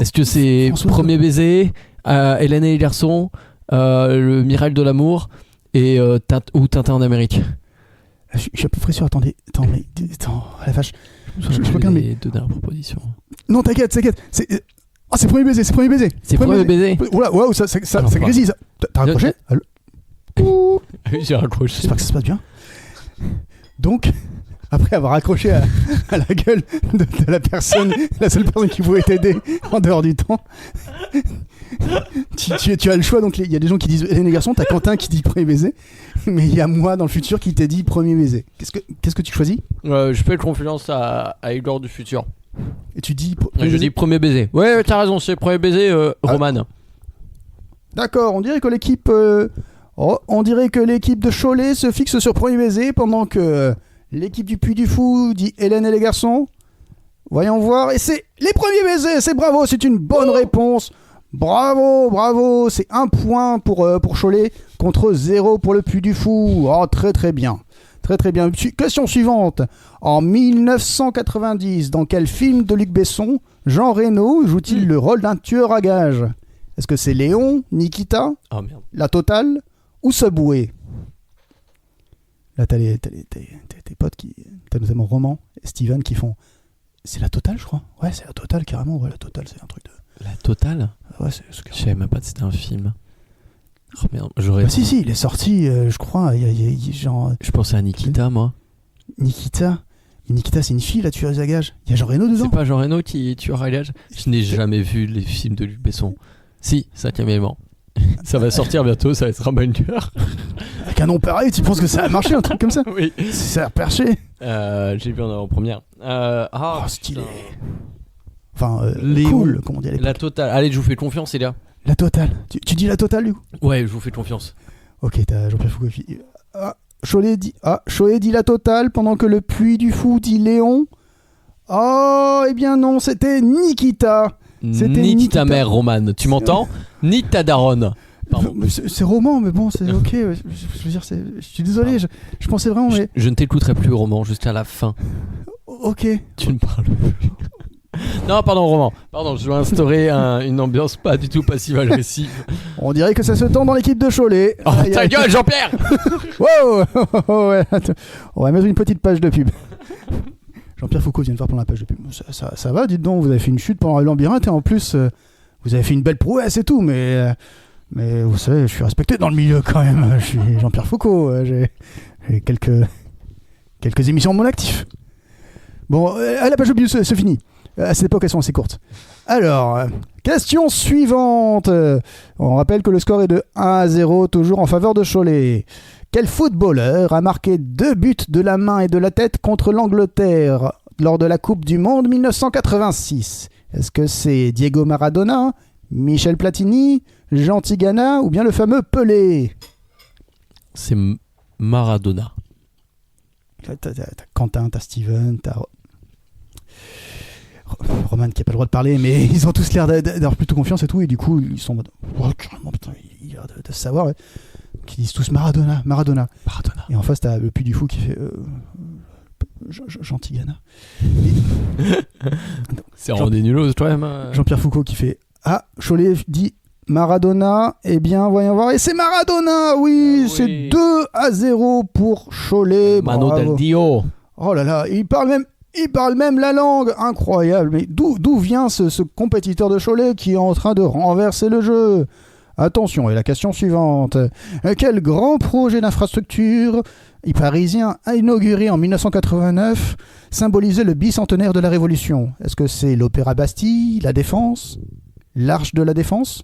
Est-ce que c'est Premier baiser, Hélène et les garçons, le Miracle de l'amour ou Tintin en Amérique? Je suis à peu près sûr. Attends, la vache. Je regarde les deux dernières propositions. Non, t'inquiète. C'est premier baiser. C'est premier baiser. Oula, waouh, ça grésille. Ça. T'as raccroché? J'ai raccroché. J'espère que ça se passe bien. Donc, après avoir accroché à la gueule de la personne, la seule personne qui pouvait t'aider en dehors du temps, tu as le choix. Donc, il y a des gens qui disent les garçons, t'as Quentin qui dit premier baiser, mais il y a moi dans le futur qui t'ai dit premier baiser. Qu'est-ce que tu choisis? Je fais confiance à Igor du futur. Et tu dis je dis premier baiser. Ouais, t'as raison, c'est premier baiser, Roman. D'accord, on dirait que l'équipe de Cholet se fixe sur premier baiser pendant que l'équipe du Puy du Fou dit Hélène et les garçons. Voyons voir. Et c'est les premiers baisers. C'est bravo, c'est une bonne réponse. Bravo. C'est 1 point pour Cholet contre 0 pour le Puy du Fou. Oh, très très bien. Très bien. Question suivante. En 1990, dans quel film de Luc Besson Jean Reno joue-t-il le rôle d'un tueur à gages? Est-ce que c'est Léon, Nikita, La Totale ou Subway? Là, t'as tes potes t'as notamment Roman et Steven qui font. C'est La Totale, je crois. Ouais, c'est La Totale, carrément. Ouais, La Totale, c'est un truc de. La Totale? Ouais, je savais même pas que c'était un film. Oh merde, si, il est sorti, je crois. Genre. Je pensais à Nikita, moi. Nikita, c'est une fille, la tueuse à gages. Il y a Jean Reno dedans. C'est pas Jean Reno qui tueur à gages? Je n'ai jamais vu les films de Luc Besson. Si, 5e élément. Ça va sortir bientôt, ça va être un bagneur. Avec un nom pareil, tu penses que ça a marché, un truc comme ça? Oui. Ça a perché. J'ai vu en avant-première. Stylé. Enfin, Léon, cool, comme on dit à l'époque. La Totale. Allez, je vous fais confiance, les gars. La Totale. Tu dis La Totale, du coup? Ouais, je vous fais confiance. Ok, t'as Jean-Pierre Foucault. Cholet dit La Totale pendant que le Puy du Fou dit Léon. Oh, eh bien non, c'était Nikita. Ni ta mère, Roman. Tu m'entends? Ni ta daronne. C'est Roman, mais bon, c'est ok. Je veux dire, je suis désolé, je pensais vraiment. Mais... Je ne t'écouterai plus, Roman, jusqu'à la fin. Ok. Tu ne parles plus. Non, pardon, Roman. Pardon, je vais instaurer une ambiance pas du tout passive-agressive. On dirait que ça se tend dans l'équipe de Cholet. Oh, ta gueule, Jean-Pierre. Wow. Ouais, on va mettre une petite page de pub. Jean-Pierre Foucault vient de faire pendant la page de pub. Ça va, dites donc, vous avez fait une chute pendant le labyrinthe et en plus, vous avez fait une belle prouesse et tout, mais vous savez, je suis respecté dans le milieu quand même. Je suis Jean-Pierre Foucault, j'ai quelques émissions de mon actif. Bon, la page de pub, c'est fini. À cette époque, elles sont assez courtes. Alors, question suivante. On rappelle que le score est de 1-0, toujours en faveur de Cholet. Quel footballeur a marqué 2 buts de la main et de la tête contre l'Angleterre lors de la Coupe du Monde 1986? Est-ce que c'est Diego Maradona, Michel Platini, Jean Tigana ou bien le fameux Pelé? C'est Maradona. T'as Quentin, t'as Steven, t'as Roman qui n'a pas le droit de parler, mais ils ont tous l'air d'avoir plutôt confiance et tout, et du coup ils sont en mode carrément, putain, il a l'air de savoir, ouais. Qui disent tous Maradona. Et en face t'as le Puy du Fou qui fait Jean Tigana. C'est rendez nulos toi même. Jean-Pierre Foucault qui fait Cholet dit Maradona, eh bien voyons voir, et c'est Maradona, oui, c'est 2-0 pour Cholet. Mano del Dio. Oh là là, il parle même la langue, incroyable. Mais d'où vient ce compétiteur de Cholet qui est en train de renverser le jeu? Attention, et la question suivante. Quel grand projet d'infrastructure parisien inauguré en 1989 symbolisait le bicentenaire de la Révolution? Est-ce que c'est l'Opéra Bastille, la Défense, l'Arche de la Défense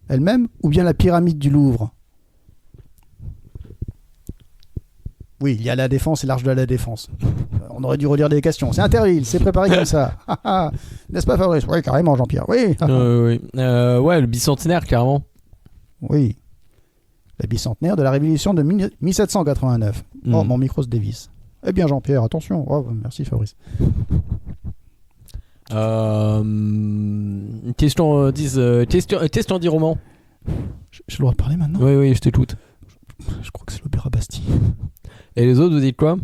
elle-même, ou bien la pyramide du Louvre? Oui, il y a la Défense et l'Arche de la Défense. On aurait dû relire des questions. C'est interdit, c'est préparé comme ça. N'est-ce pas, Fabrice? Oui, carrément, Jean-Pierre. Oui. Oui. Ouais, le bicentenaire, carrément. Oui. Le bicentenaire de la Révolution de 1789. Oh, mon micro se dévisse. Eh bien, Jean-Pierre, attention. Oh, merci, Fabrice. Question 10 Roman. J'ai le droit de parler maintenant? Oui, je t'écoute. Je crois que c'est l'Opéra Bastille. Et les autres, vous dites quoi?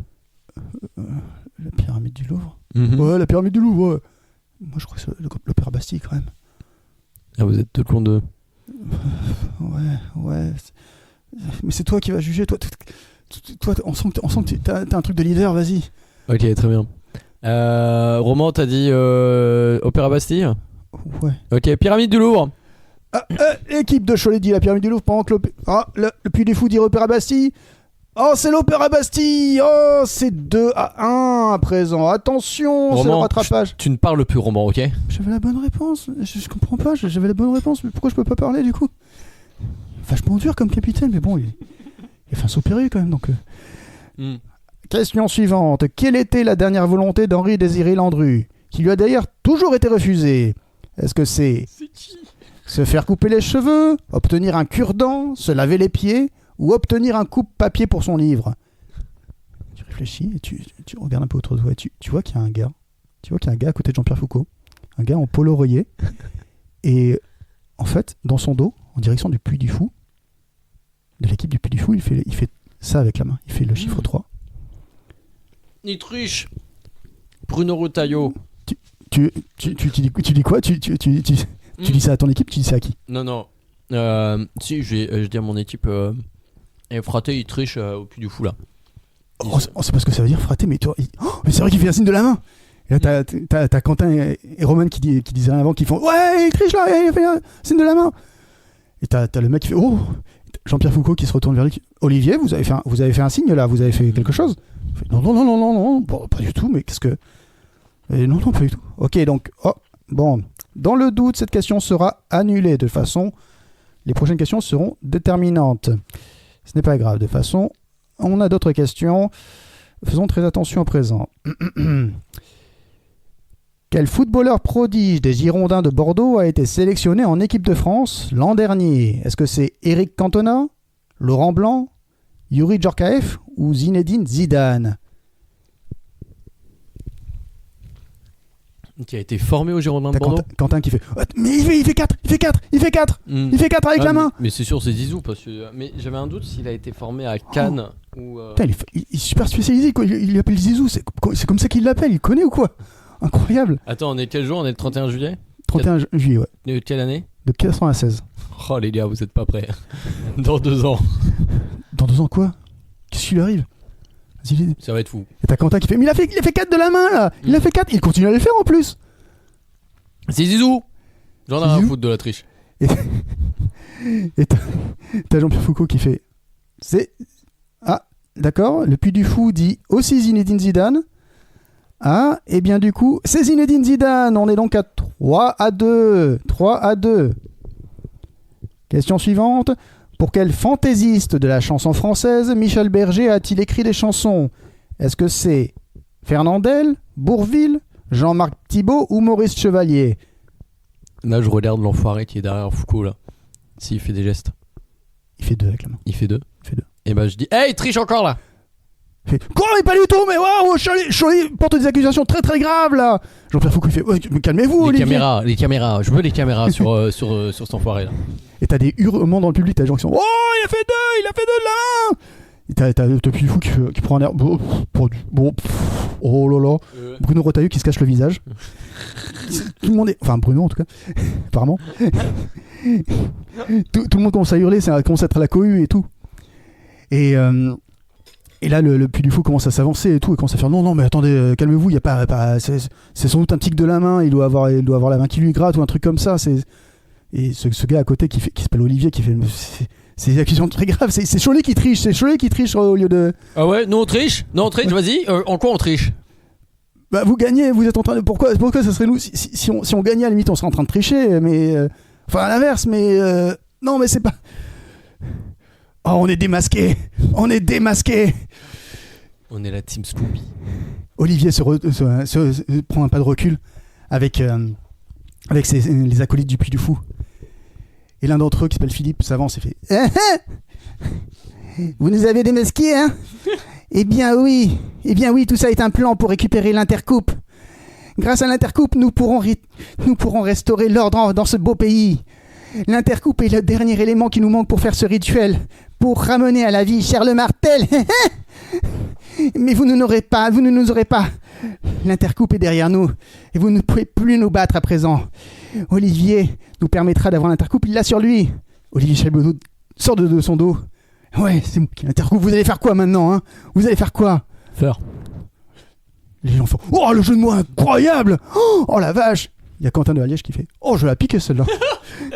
La pyramide du Louvre. Ouais, la pyramide du Louvre, ouais. Moi, je crois que c'est l'Opéra Bastille, quand même. Ah, vous êtes deux clones de... Ouais. Mais c'est toi qui vas juger, toi. Toi, on sent que t'as un truc de leader, vas-y. Ok, très bien. Roman, t'as dit Opéra Bastille? Ouais. Ok, Pyramide du Louvre. Équipe de Cholet dit la Pyramide du Louvre pendant que le Puy du Fou dit Opéra Bastille. Oh, c'est l'Opéra Bastille. Oh, c'est 2-1 à présent. Attention, Roman, c'est le rattrapage. Tu ne parles plus, Roman, ok? J'avais la bonne réponse. Je comprends pas, j'avais la bonne réponse. Mais pourquoi je peux pas parler du coup? Vachement dur comme capitaine, mais bon, il a fait un saut périlleux quand même. Donc, Question suivante. Quelle était la dernière volonté d'Henri Désiré Landru, qui lui a d'ailleurs toujours été refusée? Est-ce que c'est se faire couper les cheveux, obtenir un cure-dent, se laver les pieds, ou obtenir un coupe-papier pour son livre? Tu réfléchis et tu regardes un peu autour de toi et tu vois qu'il y a un gars. Tu vois qu'il y a un gars à côté de Jean-Pierre Foucault, un gars en polo rayé, et en fait, dans son dos, en direction du Puy du Fou, de l'équipe du Puy du Fou, il fait ça avec la main. Il fait le chiffre 3. Nitruche. Bruno Retailleau. Tu dis quoi? Tu dis ça à ton équipe? Tu dis ça à qui? Non. Si, je dis à mon équipe. Et Fraté, il triche au Puy du Fou là. On sait pas ce que ça veut dire, Fraté, mais toi. Mais c'est vrai qu'il fait un signe de la main! Et là, t'as Quentin et Roman qui disaient rien avant, qui font ouais, il triche là, il fait un signe de la main. Et t'as le mec qui fait oh, Jean-Pierre Foucault qui se retourne vers lui. Olivier, vous avez fait un signe là, vous avez fait quelque chose? Fait, non, bon, pas du tout, mais qu'est-ce que. Et non, pas du tout. Ok, donc, bon, dans le doute, cette question sera annulée. De façon, les prochaines questions seront déterminantes. Ce n'est pas grave. De façon, on a d'autres questions. Faisons très attention au présent. Quel footballeur prodige des Girondins de Bordeaux a été sélectionné en équipe de France l'an dernier? Est-ce que c'est Eric Cantona, Laurent Blanc, Youri Djorkaeff ou Zinedine Zidane? Qui a été formé au Girondins de Bordeaux. Quentin qui fait mais il fait 4 Il fait 4 avec la main. Mais c'est sûr, c'est Zizou parce que mais j'avais un doute s'il a été formé à Cannes ou Putain, il est super spécialisé quoi. Il l'appelle Zizou, c'est comme ça qu'il l'appelle, il connaît ou quoi? Incroyable. Attends, on est quel jour? On est le 31 juillet? 31 juillet, ouais. De quelle année? De 96. Oh les gars, vous êtes pas prêts. Dans 2 ans. Dans 2 ans quoi? Qu'est-ce qui lui arrive? Ça va être fou. Et t'as Quentin qui fait mais il a fait 4 de la main là. Il a fait 4, il continue à le faire en plus. C'est Zizou. J'en ai rien à foutre de la triche. Et t'as Jean-Pierre Foucault qui fait d'accord, le Puy du Fou dit aussi Zinedine Zidane. Et bien du coup, c'est Zinedine Zidane. On est donc à 3-2. Question suivante. Pour quel fantaisiste de la chanson française Michel Berger a-t-il écrit des chansons? Est-ce que c'est Fernandel, Bourvil, Jean-Marc Thibault ou Maurice Chevalier? Là, je regarde l'enfoiré qui est derrière Foucault, là. S'il fait des gestes. Il fait 2 avec la main. Il fait 2. Et bah, je dis, hey, il triche encore, là. Quoi, mais pas du tout, mais waouh, Cholet porte des accusations très très graves, là. Jean-Pierre Foucault, il fait, calmez-vous, Olivier. Les caméras, je veux les caméras sur cet enfoiré, là. Et t'as des hurlements dans le public, t'as des gens qui sont, oh, il a fait 2 de la main. Et t'as le Puy du Fou qui prend un air. Oh là là. Bruno Retailleau qui se cache le visage. Tout le monde est. Enfin, Bruno en tout cas, apparemment. tout le monde commence à hurler, ça commence à être la cohue et tout. Et là, le Puy du Fou commence à s'avancer et tout, et commence à faire non, mais attendez, calmez-vous, il y a pas c'est sans doute un tic de la main, il doit avoir la main qui lui gratte ou un truc comme ça. Et ce gars à côté qui s'appelle Olivier qui fait. C'est des accusations très graves, c'est Cholet qui triche, au lieu de... Ah ouais, nous on triche, vas-y, en quoi on triche? Bah vous gagnez, vous êtes en train de... Pourquoi ça serait nous si on gagnait à la limite on serait en train de tricher, mais... Enfin à l'inverse, mais... Non mais c'est pas... Oh on est démasqués. On est la team Scooby. Olivier se prend un pas de recul avec les acolytes du Puy du Fou. Et l'un d'entre eux, qui s'appelle Philippe, s'avance et fait vous nous avez démasqués, hein? Eh bien oui, tout ça est un plan pour récupérer l'Intercoupe. Grâce à l'Intercoupe, nous pourrons restaurer l'ordre dans ce beau pays. L'Intercoupe est le dernier élément qui nous manque pour faire ce rituel, pour ramener à la vie Charles Martel. Mais vous ne nous aurez pas. L'Intercoupe est derrière nous, et vous ne pouvez plus nous battre à présent. Olivier nous permettra d'avoir l'Intercoupe, il l'a sur lui. Olivier Chabonneau sort de son dos Ouais, c'est moi qui l'intercoupe. Vous allez faire quoi maintenant, hein? Vous allez faire quoi? Faire. Les gens font oh, le jeu de mots incroyable! Oh la vache! Il y a Quentin de Aliège qui fait oh, je vais la piquer celle-là.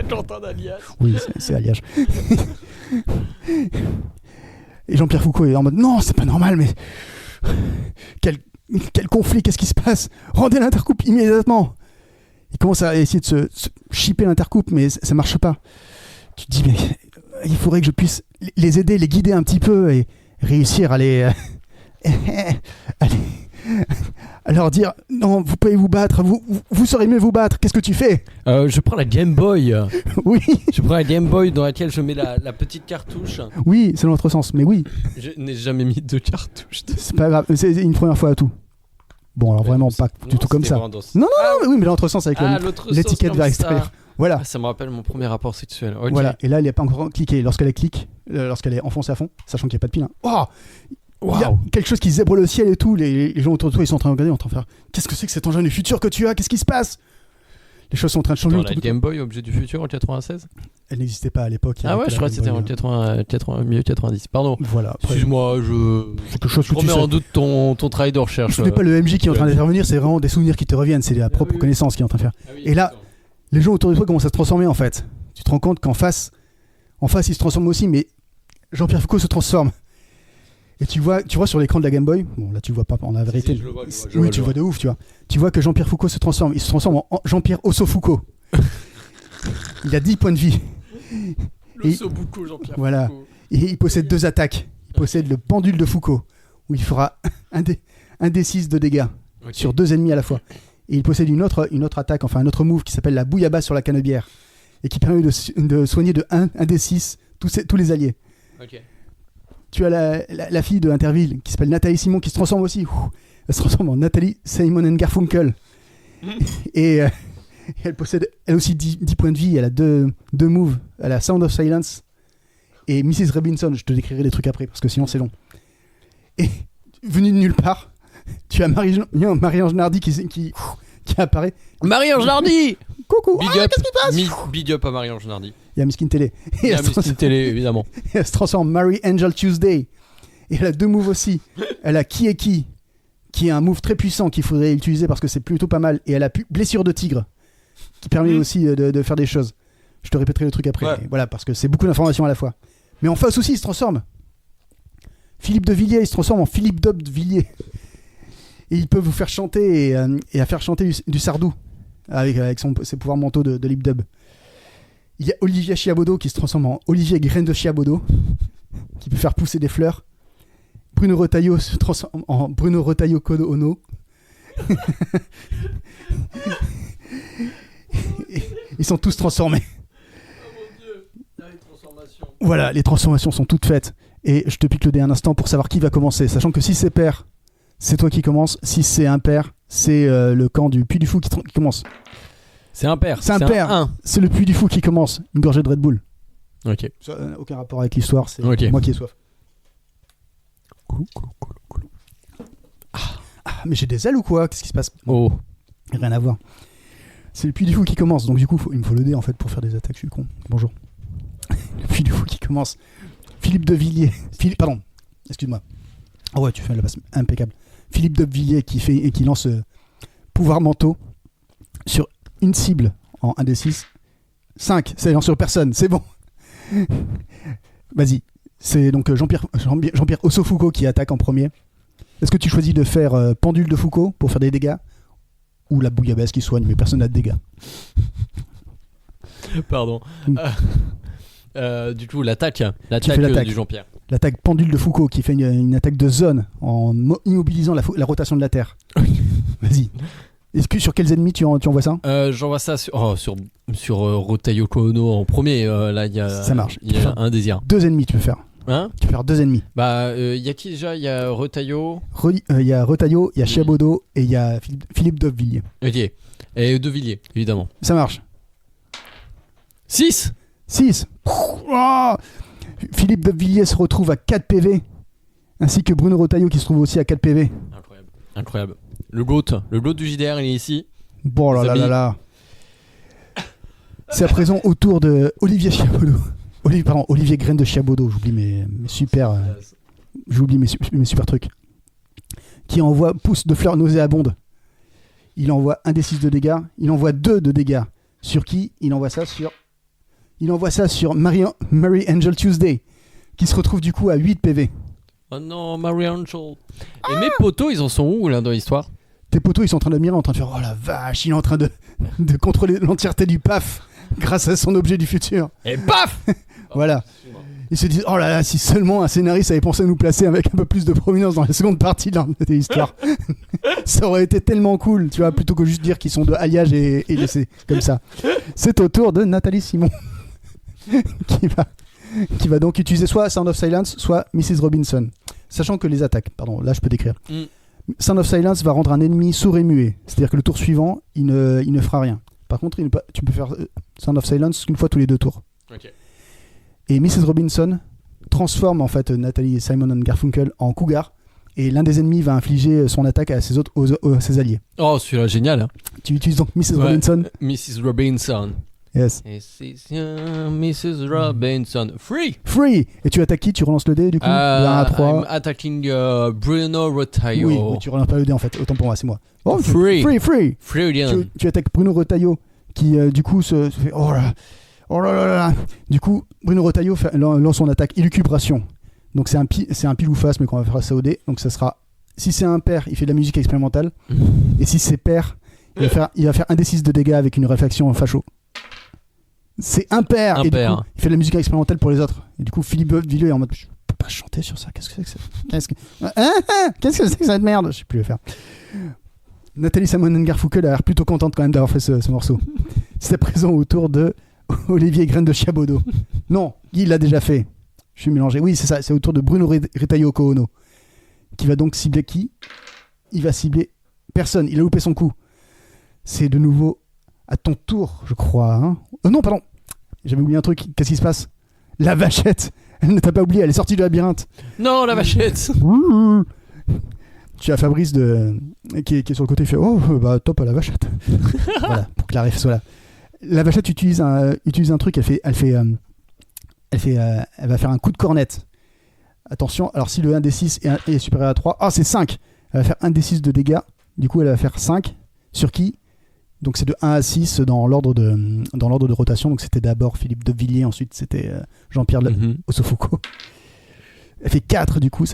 Quentin d'Alias. Oui, c'est Aliège. Et Jean-Pierre Foucault est en mode non, c'est pas normal, mais quel conflit, qu'est-ce qui se passe? Rendez l'intercoupe immédiatement. Il commence à essayer de se shipper l'intercoupe, mais ça marche pas. Tu te dis mais il faudrait que je puisse les aider, les guider un petit peu et réussir à les à leur dire non, vous pouvez vous battre, vous saurez mieux vous battre. Qu'est-ce que tu fais? Je prends la Game Boy. Oui. Je prends la Game Boy dans laquelle je mets la petite cartouche. Oui, c'est dans l'autre sens, mais oui. Je n'ai jamais mis de cartouche. C'est pas grave, c'est une première fois à tout. Bon, alors vraiment pas du tout comme ça. Non, oui, mais dans l'autre sens avec l'étiquette vers l'extérieur. Voilà. Ça me rappelle mon premier rapport sexuel. Okay. Voilà, et là, elle n'est pas encore cliquée. Lorsqu'elle clique, lorsqu'elle est enfoncée à fond, sachant qu'il n'y a pas de pile. Oh, il y a quelque chose qui zèbre le ciel et tout. Les gens autour de toi, ils sont en train de regarder, en train de faire qu'est-ce que c'est que cet engin du futur que tu as? Qu'est-ce qui se passe? Les choses sont en train de changer. La Game Boy, objet du futur en 96? Elle n'existait pas à l'époque. Ah ouais, je crois que c'était en milieu 90. Pardon. Voilà. Excuse-moi, c'est quelque chose je remets en doute ton travail de recherche. Ce n'est pas le MJ qui est en train d'intervenir, c'est vraiment des souvenirs qui te reviennent, c'est la propre connaissance qui est en train de faire. Ah oui, et là, les gens autour de toi commencent à se transformer en fait. Tu te rends compte qu'en face, ils se transforment aussi, mais Jean-Pierre Foucault se transforme. Et tu vois sur l'écran de la Game Boy, bon là tu vois pas en la vérité. Si, je le vois, oui, tu vois de ouf, tu vois. Tu vois que Jean-Pierre Foucault se transforme. Il se transforme en Jean-Pierre Osso-Foucault. Il a 10 points de vie. L'Osso-Foucault, Jean-Pierre voilà. Foucault. Et il possède 2 attaques. Il possède le pendule de Foucault, où il fera un des 6 de dégâts sur 2 ennemis à la fois. Et il possède une autre attaque, enfin un autre move qui s'appelle la bouillabaisse sur la canebière, et qui permet de soigner de 1 des 6 tous les alliés. Ok. Tu as la fille de Interville qui s'appelle Nathalie Simon qui se transforme aussi. Elle se transforme en Nathalie Simon and Garfunkel. Et elle possède elle aussi 10 points de vie. Elle a deux moves. Elle a Sound of Silence et Mrs. Robinson. Je te décrirai les trucs après parce que sinon c'est long. Et venue de nulle part, tu as Marie-Ange Nardi qui apparaît. Marie-Ange Nardi. Coucou. Big up. Qu'est-ce qui passe? Big up à Marie-Ange Nardi. Il y a Miskin Télé. Il y a Miskin Télé, évidemment. Et elle se transforme en Mary Angel Tuesday. Et elle a 2 moves aussi. Elle a Qui est un move très puissant qu'il faudrait utiliser parce que c'est plutôt pas mal. Et elle a Blessure de tigre, qui permet aussi de faire des choses. Je te répéterai le truc après. Ouais. Voilà, parce que c'est beaucoup d'informations à la fois. Mais en face aussi, il se transforme. Philippe de Villiers, il se transforme en Philippe Dob de Villiers. Et il peut vous faire chanter et à faire chanter du Sardou avec ses pouvoirs mentaux de Lip Dub. Il y a Olivier Chiabodo qui se transforme en Olivier Graine de Chiabodo, qui peut faire pousser des fleurs. Bruno Retailleau se transforme en Bruno Retailleau Kodo Ono. Ils sont tous transformés. Oh mon Dieu, les transformations. Voilà, les transformations sont toutes faites. Et je te pique le dé un instant pour savoir qui va commencer. Sachant que si c'est pair, c'est toi qui commence. Si c'est impair, c'est le camp du Puy du Fou qui commence. C'est impair. C'est impair. C'est le Puy du Fou qui commence. Une gorgée de Red Bull. Ok. Ça n'a aucun rapport avec l'histoire. C'est okay. moi qui ai soif. Mais j'ai des ailes ou quoi? Qu'est-ce qui se passe? Oh. Rien à voir. C'est le Puy du Fou qui commence. Donc du coup, il me faut le dé en fait pour faire des attaques. Je suis con. Bonjour. Le Puy du Fou qui commence. Philippe de Villiers. Pardon. Excuse-moi. Oh ouais, tu fais la passe impeccable. Philippe de Villiers qui lance pouvoir mentaux sur une cible en 1 des 6. 5. C'est lance sur personne. C'est bon. Vas-y. C'est donc Jean-Pierre Osso-Foucault qui attaque en premier. Est-ce que tu choisis de faire pendule de Foucault pour faire des dégâts ou la bouillabaisse qui soigne, mais personne n'a de dégâts? Pardon. Du coup, l'attaque du Jean-Pierre. L'attaque pendule de Foucault qui fait une attaque de zone en immobilisant la rotation de la Terre. Vas-y. Est-ce que sur quels ennemis tu envoies ça? J'envoie ça sur Rotayo Kono en premier. Là, ça marche. Il y a un désir. 2 ennemis, tu peux faire. Hein? Tu peux faire 2 ennemis. Bah, il y a qui déjà? Il y a Rotayo. Il y a Rotayo, il y a Chiabodo et il y a Philippe de Villiers. Ok. Et de Villiers, évidemment. Ça marche. 6. Oh, Philippe de Villiers se retrouve à 4 PV, ainsi que Bruno Rotaillot qui se trouve aussi à 4 PV. Incroyable. Le GOAT du JDR, il est ici. Bon là. C'est à présent au tour de Olivier Chiabodo. Olivier Graine de Chiabodo, j'oublie mes super trucs. Qui envoie pouce de fleurs nauséabondes. Il envoie 1d6 de dégâts, il envoie 2 de dégâts. Sur qui? Il envoie ça sur Mary Angel Tuesday, qui se retrouve du coup à 8 PV. Oh non, Mary Angel. Et mes potos, ils en sont où là dans l'histoire? Tes potos, ils sont en train d'admirer, en train de faire oh la vache, il est en train de contrôler l'entièreté du PAF grâce à son objet du futur. Et paf. Voilà. Ils se disent oh là là, si seulement un scénariste avait pensé à nous placer avec un peu plus de prominence dans la seconde partie de l'histoire, ça aurait été tellement cool, tu vois, plutôt que juste dire qu'ils sont de alliage et laisser comme ça. C'est au tour de Nathalie Simon qui va donc utiliser soit Sound of Silence, soit Mrs. Robinson. Sachant que les attaques, pardon, là je peux décrire. Sound of Silence va rendre un ennemi sourd et muet, c'est-à-dire que le tour suivant, il ne fera rien. Par contre, tu peux faire Sound of Silence qu'une fois tous les 2 tours. Ok. Et Mrs. Robinson transforme en fait Nathalie Simon and Garfunkel en cougar, et l'un des ennemis va infliger son attaque à ses alliés. Oh, celui-là génial. Hein. Tu utilises donc Mrs. Robinson. Mrs. Robinson. Yes. Mrs. Robinson. Free. Et tu attaques qui? Tu relances le dé du coup? 1 à 3. I'm attacking Bruno Retailleau. Oui, mais tu relances pas le dé en fait. Autant pour moi, c'est moi. Oh, Free. Tu attaques Bruno Retailleau qui du coup se fait oh là là. Du coup, Bruno Retailleau lance son attaque Illucubration. Donc c'est un pile ou face, mais qu'on va faire ça au dé. Donc ça sera, si c'est un pair, il fait de la musique expérimentale. Et si c'est pair, il va faire 1d6 de dégâts avec une réflexion facho. C'est un pair. Et du coup, il fait de la musique expérimentale pour les autres. Et du coup, Philippe Villeux est en mode je peux pas chanter sur ça. Qu'est-ce que c'est que ça? Qu'est-ce que c'est que cette merde? Je sais plus le faire. Nathalie Simon and Garfunkel a l'air plutôt contente quand même d'avoir fait ce morceau. C'est à présent au tour de Olivier Graine de Chiabodo. Non, il l'a déjà fait. Je suis mélangé. Oui, c'est ça. C'est au tour de Bruno Retailleau Koono. Qui va donc cibler qui? Il va cibler personne. Il a loupé son coup. C'est de nouveau à ton tour, je crois. Hein. Non, pardon. J'avais oublié un truc. Qu'est-ce qui se passe? La vachette. Elle ne t'a pas oublié. Elle est sortie du labyrinthe. Non, la vachette. Tu as Fabrice qui est sur le côté. Il fait oh, bah top à la vachette. Voilà, pour que la ref soit là. La vachette utilise un truc. Elle va faire un coup de cornette. Attention, alors si le 1d6 est supérieur à 3, c'est 5. Elle va faire 1d6 de dégâts. Du coup, elle va faire 5. Sur qui? Donc c'est de 1 à 6 dans l'ordre de rotation. Donc c'était d'abord Philippe de Villiers, ensuite c'était Jean-Pierre Ossofoucault. Elle fait 4 du coup.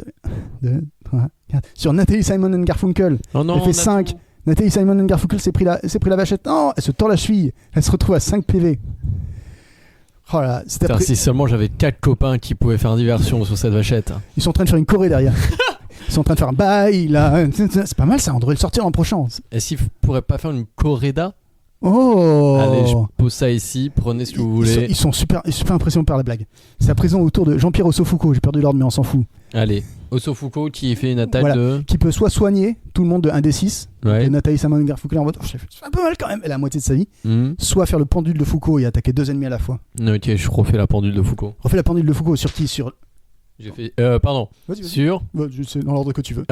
2, 3, 4. Sur Nathalie Simon and Garfunkel, elle fait 5. Nathalie Simon and Garfunkel s'est pris la vachette. Non, elle se tord la cheville. Elle se retrouve à 5 PV. Oh là, si seulement j'avais 4 copains qui pouvaient faire diversion sur cette vachette. Ils sont en train de faire une choré derrière. Ils sont en train de faire un bail là. C'est pas mal ça, on devrait le sortir l'an prochain. Est-ce qu'ils pourraient pas faire une corrida? Oh! Allez, je pose ça ici, prenez ce que vous voulez. Ils sont super impressionnés par la blague. C'est à présent au tour de Jean-Pierre Ossofoucault. J'ai perdu l'ordre, mais on s'en fout. Allez, Ossofoucault qui fait une attaque de. Qui peut soit soigner tout le monde de 1d6. Ouais. Et Nathalie Simon Garfunkel en mode c'est un peu mal quand même, elle a la moitié de sa vie. Soit faire le pendule de Foucault et attaquer 2 ennemis à la fois. Ok, je refais la pendule de Foucault. Refais la pendule de Foucault sur qui? Sur. J'ai fait. Pardon. Vas-y. Sur. C'est dans l'ordre que tu veux.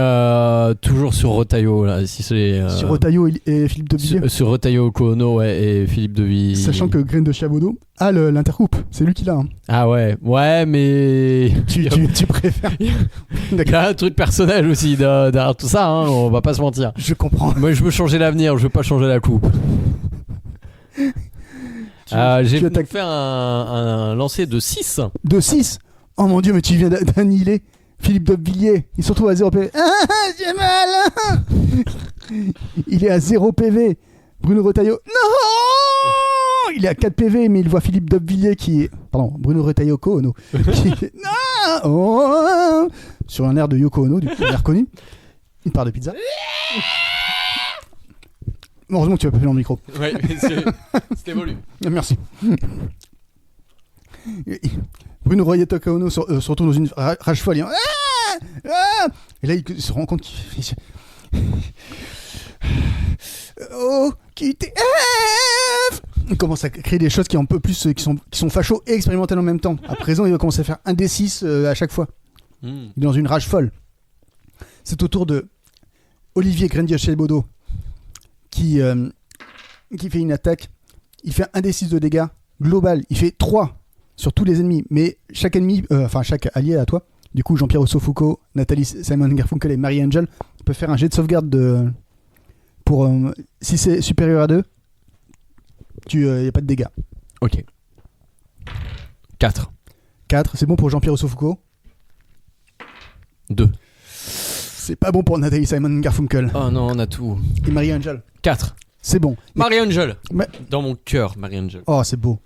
Toujours sur Retailleau là. Si c'est. Sur Retailleau et Philippe de Villiers. Sur Retailleau Koono et Philippe de Villiers. Sachant que Graine de Chiabodo a l'intercoupe. C'est lui qui l'a. Hein. Ah ouais. Ouais, mais. tu préfères. Il y a un truc personnel aussi derrière tout ça. Hein, on va pas se mentir. Je comprends. Moi, je veux changer l'avenir. Je veux pas changer la coupe. J'ai fait un lancer de 6. De 6? Oh mon dieu, mais tu viens d'annihiler Philippe Dobvilliers. Il se retrouve à 0 PV. J'ai mal. Il est à 0 PV. Bruno Retailleau. Non. Il est à 4 PV, mais il voit Philippe Dobvilliers qui est. Pardon, Bruno Retailleau Koono. Qui est... Non. Sur un air de Yoko Ono, du coup, un air connu. Une part de pizza. Heureusement que tu vas pas faire dans le micro. Oui, c'était voulu. Merci. Bruno Retailleau Koono se retourne dans une rage folle. Et là, il se rend compte qu'il fait... Oh, QTF. Il commence à créer des choses qui sont fachos et expérimentales en même temps. À présent, il va commencer à faire 1d6 à chaque fois. Il est dans une rage folle. C'est au tour de Olivier Graine-Chiabodo qui fait une attaque. Il fait 1d6 de dégâts global. Il fait 3 sur tous les ennemis. Mais chaque ennemi, chaque allié à toi, du coup Jean-Pierre Ossofuco, Nathalie Simon Garfunkel et Marie-Angel peuvent faire un jet de sauvegarde pour si c'est supérieur à 2, il n'y a pas de dégâts. Ok. 4. 4, c'est bon pour Jean-Pierre Ossofuco. 2. C'est pas bon pour Nathalie Simon Garfunkel. Oh non, on a tout. Et Marie-Angel. 4. C'est bon. Marie-Angel. Dans mon cœur, Marie-Angel. Oh, c'est beau.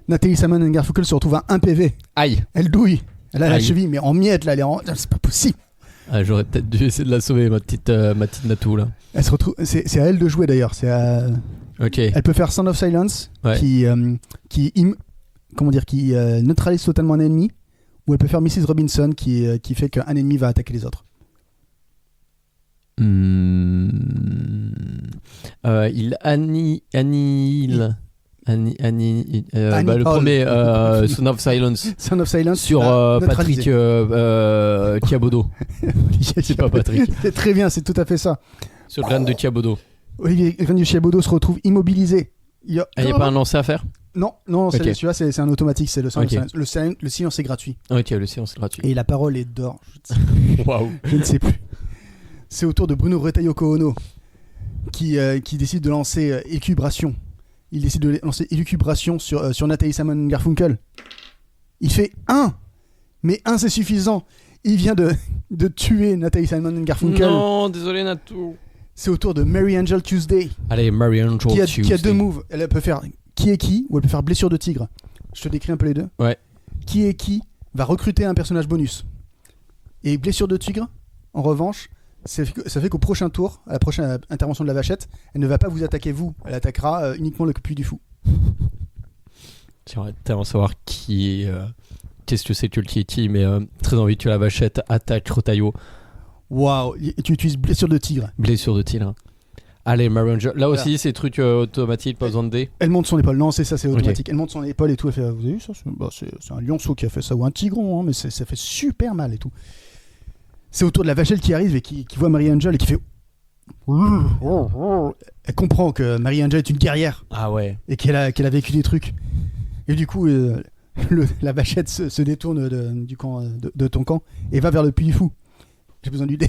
Nathalie Simon Garfunkel se retrouve à 1 PV. Aïe. Elle douille. Elle a la cheville, mais en miettes, là. C'est pas possible. Ah, j'aurais peut-être dû essayer de la sauver, ma petite Natou, là. Elle se retrouve... C'est à elle de jouer, d'ailleurs. Ok. Elle peut faire Sound of Silence, ouais. qui neutralise totalement un ennemi, ou elle peut faire Mrs. Robinson, qui fait qu'un ennemi va attaquer les autres. Il annihile. Le premier Sound of Silence. Sound of Silence sur Patrick Chiabodo. C'est pas Patrick. C'est très bien, c'est tout à fait ça. Sur Graine de Chiabodo. Olivier Graine de Chiabodo se retrouve immobilisé. Il y a pas un lancer à faire? Non, okay. Celui-là c'est un automatique, c'est le silence. Le silence est gratuit. Ok, le silence est gratuit. Et la parole est d'or. Waouh. Je ne sais plus. C'est au tour de Bruno Retailleau Ono qui décide de lancer élucubration. Il décide de lancer élucubration sur Nathalie Simon Garfunkel. Il fait 1, mais 1 c'est suffisant. Il vient de tuer Nathalie Simon Garfunkel. Non, désolé Natou. C'est au tour de Marie-Angel Tuesday. Allez, Marie-Angel Tuesday. Qui a 2 moves. Elle peut faire qui est qui, ou elle peut faire blessure de tigre. Je te décris un peu les deux. Ouais. Qui est qui va recruter un personnage bonus. Et blessure de tigre, en revanche, ça fait qu'au prochain tour, à la prochaine intervention de la vachette, elle ne va pas vous attaquer vous. Elle attaquera uniquement le puits du fou. J'aimerais tellement savoir qu'est-ce que c'est que le Kieti, mais très envie que la vachette attaque Rotaillot. Waouh, tu utilises blessure de tigre. Blessure de tigre. Allez, Marie-Angel. Là aussi, c'est truc automatique, pas besoin de dés. Elle monte son épaule. Non, c'est ça, c'est automatique. Okay. Elle monte son épaule et tout. Elle fait, vous avez vu ça? C'est un lionceau qui a fait ça, ou un tigron, hein, mais ça fait super mal et tout. C'est autour de la vachette qui arrive et qui voit Marie-Angel et qui fait. Elle comprend que Marie-Angel est une guerrière. Ah ouais. Et qu'elle a vécu des trucs. Et du coup, la vachette se détourne du camp, de ton camp et va vers le puits du fou. J'ai besoin du dé.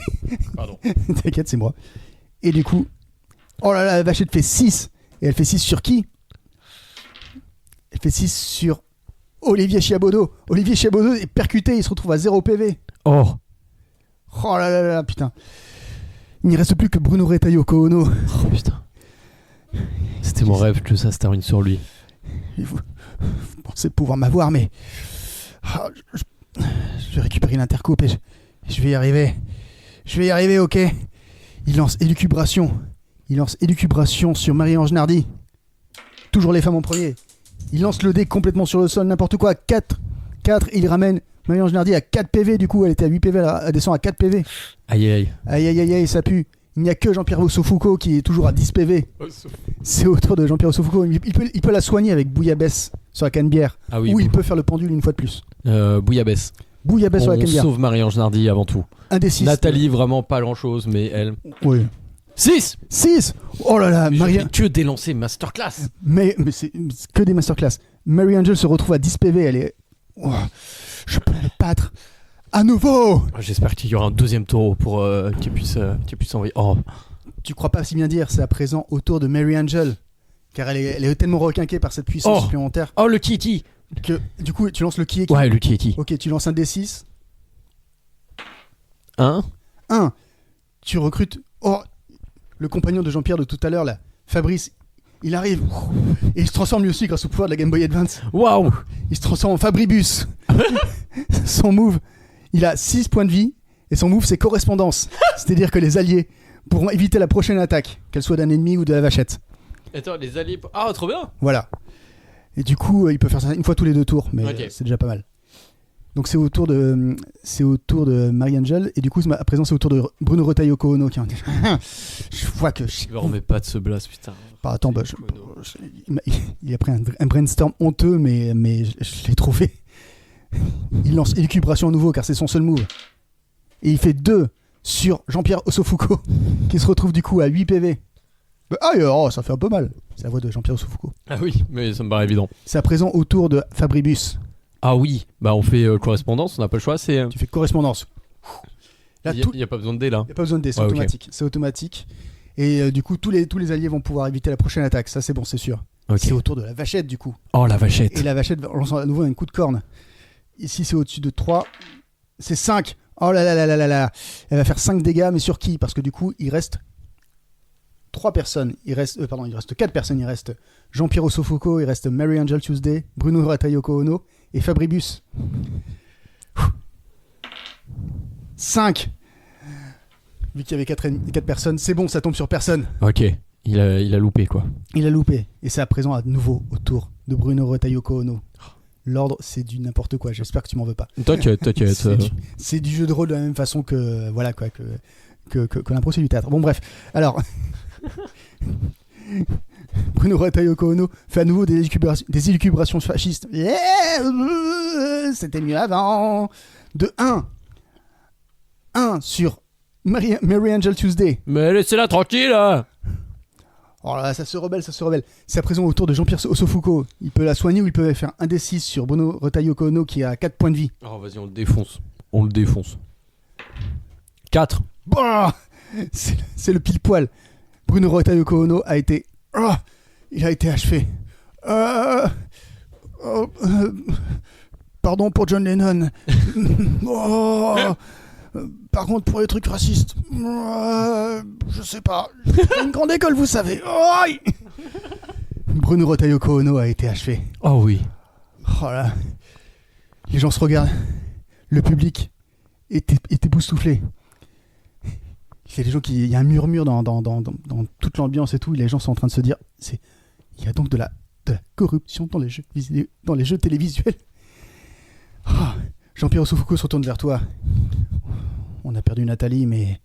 Pardon. T'inquiète, c'est moi. Et du coup, oh là là, la vachette fait 6. Et elle fait 6 sur qui? Elle fait 6 sur Olivier Chiabodo. Olivier Chiabodo est percuté, il se retrouve à 0 PV. Oh là là là, putain. Il n'y reste plus que Bruno Retailleau Ono. Oh putain. C'était mon rêve que ça se termine sur lui. Vous pensez pouvoir m'avoir, mais je vais récupérer l'intercoupe et je vais y arriver. Je vais y arriver, ok. Il lance élucubration. Sur Marie-Ange Nardi. Toujours les femmes en premier. Il lance le dé complètement sur le sol, n'importe quoi. 4, il ramène Marie-Ange Nardi à 4 PV, du coup elle était à 8 PV, elle descend à 4 PV. Aïe, ça pue. Il n'y a que Jean-Pierre Ossofuco qui est toujours à 10 PV. C'est autour de Jean-Pierre Ossofuco. Il peut la soigner avec Bouillabaisse sur la canne-bière. Ah oui, ou il peut faire le pendule une fois de plus. Bouillabaisse sur la canne-bière. On sauve Marie-Ange Nardi avant tout. Un des 6. Nathalie, vraiment pas grand-chose, mais elle... Oui. 6. Oh là là, que des lancers masterclass. Mais c'est que des masterclass. Marie-Angel se retrouve à 10 PV, elle est... Oh, je peux la battre à nouveau. J'espère qu'il y aura un deuxième tour pour qu'il puisse envoyer... Oh. Tu crois pas si bien dire, c'est à présent au tour de Marie-Angel, car elle est tellement requinquée par cette puissance supplémentaire. Oh, le Kieti. Que du coup, tu lances le Kieti. Ouais, le Kieti. Ok, tu lances un D6. 1. Tu recrutes... Oh, le compagnon de Jean-Pierre de tout à l'heure, là, Fabrice, il arrive et il se transforme lui aussi grâce au pouvoir de la Game Boy Advance. Waouh. Il se transforme en Fabribus. Son move, il a 6 points de vie et son move c'est correspondance. C'est-à-dire que les alliés pourront éviter la prochaine attaque, qu'elle soit d'un ennemi ou de la vachette. Attends, les alliés... Ah, trop bien. Voilà. Et du coup, il peut faire ça une fois tous les 2 tours, mais c'est déjà pas mal. Donc c'est au tour de Marie-Angel et du coup à présent c'est au tour de Bruno Retailleau Ono qui en dit je vois que je me remets pas de ce blast, putain. Bah attends, il a pris un brainstorm honteux mais je l'ai trouvé. Il lance élucubration à nouveau car c'est son seul move. Et il fait 2 sur Jean-Pierre Ossofuco qui se retrouve du coup à 8 PV. Ça fait un peu mal. C'est la voix de Jean-Pierre Ossofuco. Ah oui, mais ça me paraît évident. C'est à présent au tour de Fabribus Ah oui, bah on fait correspondance, on n'a pas le choix. Tu fais correspondance. Là, Il n'y a pas besoin de dés là. Il n'y a pas besoin de dés, c'est Ouais, automatique. C'est automatique. Et du coup, tous les alliés vont pouvoir éviter la prochaine attaque. Ça, c'est bon, c'est sûr. Ok. C'est au tour de la vachette, du coup. Oh la vachette. Et la vachette lance à nouveau un coup de corne. Ici, c'est au-dessus de 3. C'est 5. Oh là là là là là là. Elle va faire 5 dégâts, mais sur qui? Parce que du coup, il reste 3 personnes. Il reste 4 personnes. Il reste Jean-Pierre Osofoko, il reste Mary Angel Tuesday, Bruno Ratayoko Ono et Fabribus. 5. Vu qu'il y avait 4 personnes, c'est bon, ça tombe sur personne. Ok, il a loupé quoi. Il a loupé. Et c'est à présent à nouveau au tour de Bruno Ratayoko Ono. L'ordre, c'est du n'importe quoi. J'espère que tu m'en veux pas. T'inquiète. C'est du jeu de rôle de la même façon que voilà quoi que l'impro, c'est du théâtre. Bon bref. Alors Bruno Ratayoko Ono fait à nouveau des élucubrations fascistes. Yeah c'était mieux avant. De 1 sur Mary Angel Tuesday. Mais laissez-la tranquille là. Oh là là, ça se rebelle. C'est à présent au tour de Jean-Pierre Osofoko. Il peut la soigner ou il peut faire un D6 sur Bruno Ratayoko Ono qui a 4 points de vie. Oh vas-y, on le défonce. 4. Bah c'est le pile poil. Bruno Ratayoko Ono a été... il a été achevé. Pardon pour John Lennon. Par contre, pour les trucs racistes, je sais pas. Une grande école, vous savez. Bruno Ratayoko Ono a été achevé. Oh oui. Oh là. Les gens se regardent. Le public est époustouflé. Il y a un murmure dans toute l'ambiance et tout. Les gens sont en train de se dire, il y a donc de la corruption dans les jeux télévisuels. Jean-Pierre Osofoko se retourne vers toi. On a perdu Nathalie, mais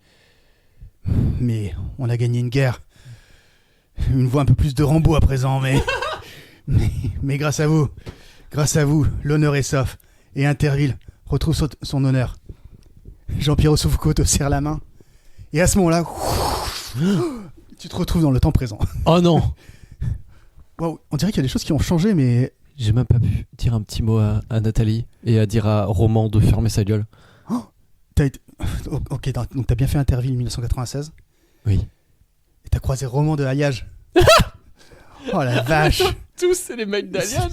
on a gagné une guerre. Une voix un peu plus de Rambo à présent, mais grâce à vous, l'honneur est sauf. Et Interville retrouve son honneur. Jean-Pierre Osofoko te serre la main. Et à ce moment-là, tu te retrouves dans le temps présent. Oh non. Wow, on dirait qu'il y a des choses qui ont changé, mais... J'ai même pas pu dire un petit mot à Nathalie et à dire à Roman de fermer sa gueule. Ok, donc t'as bien fait Interville 1996. Oui. Et t'as croisé Roman de Alliage. Oh la vache. Tous, c'est les mecs d'Alliage.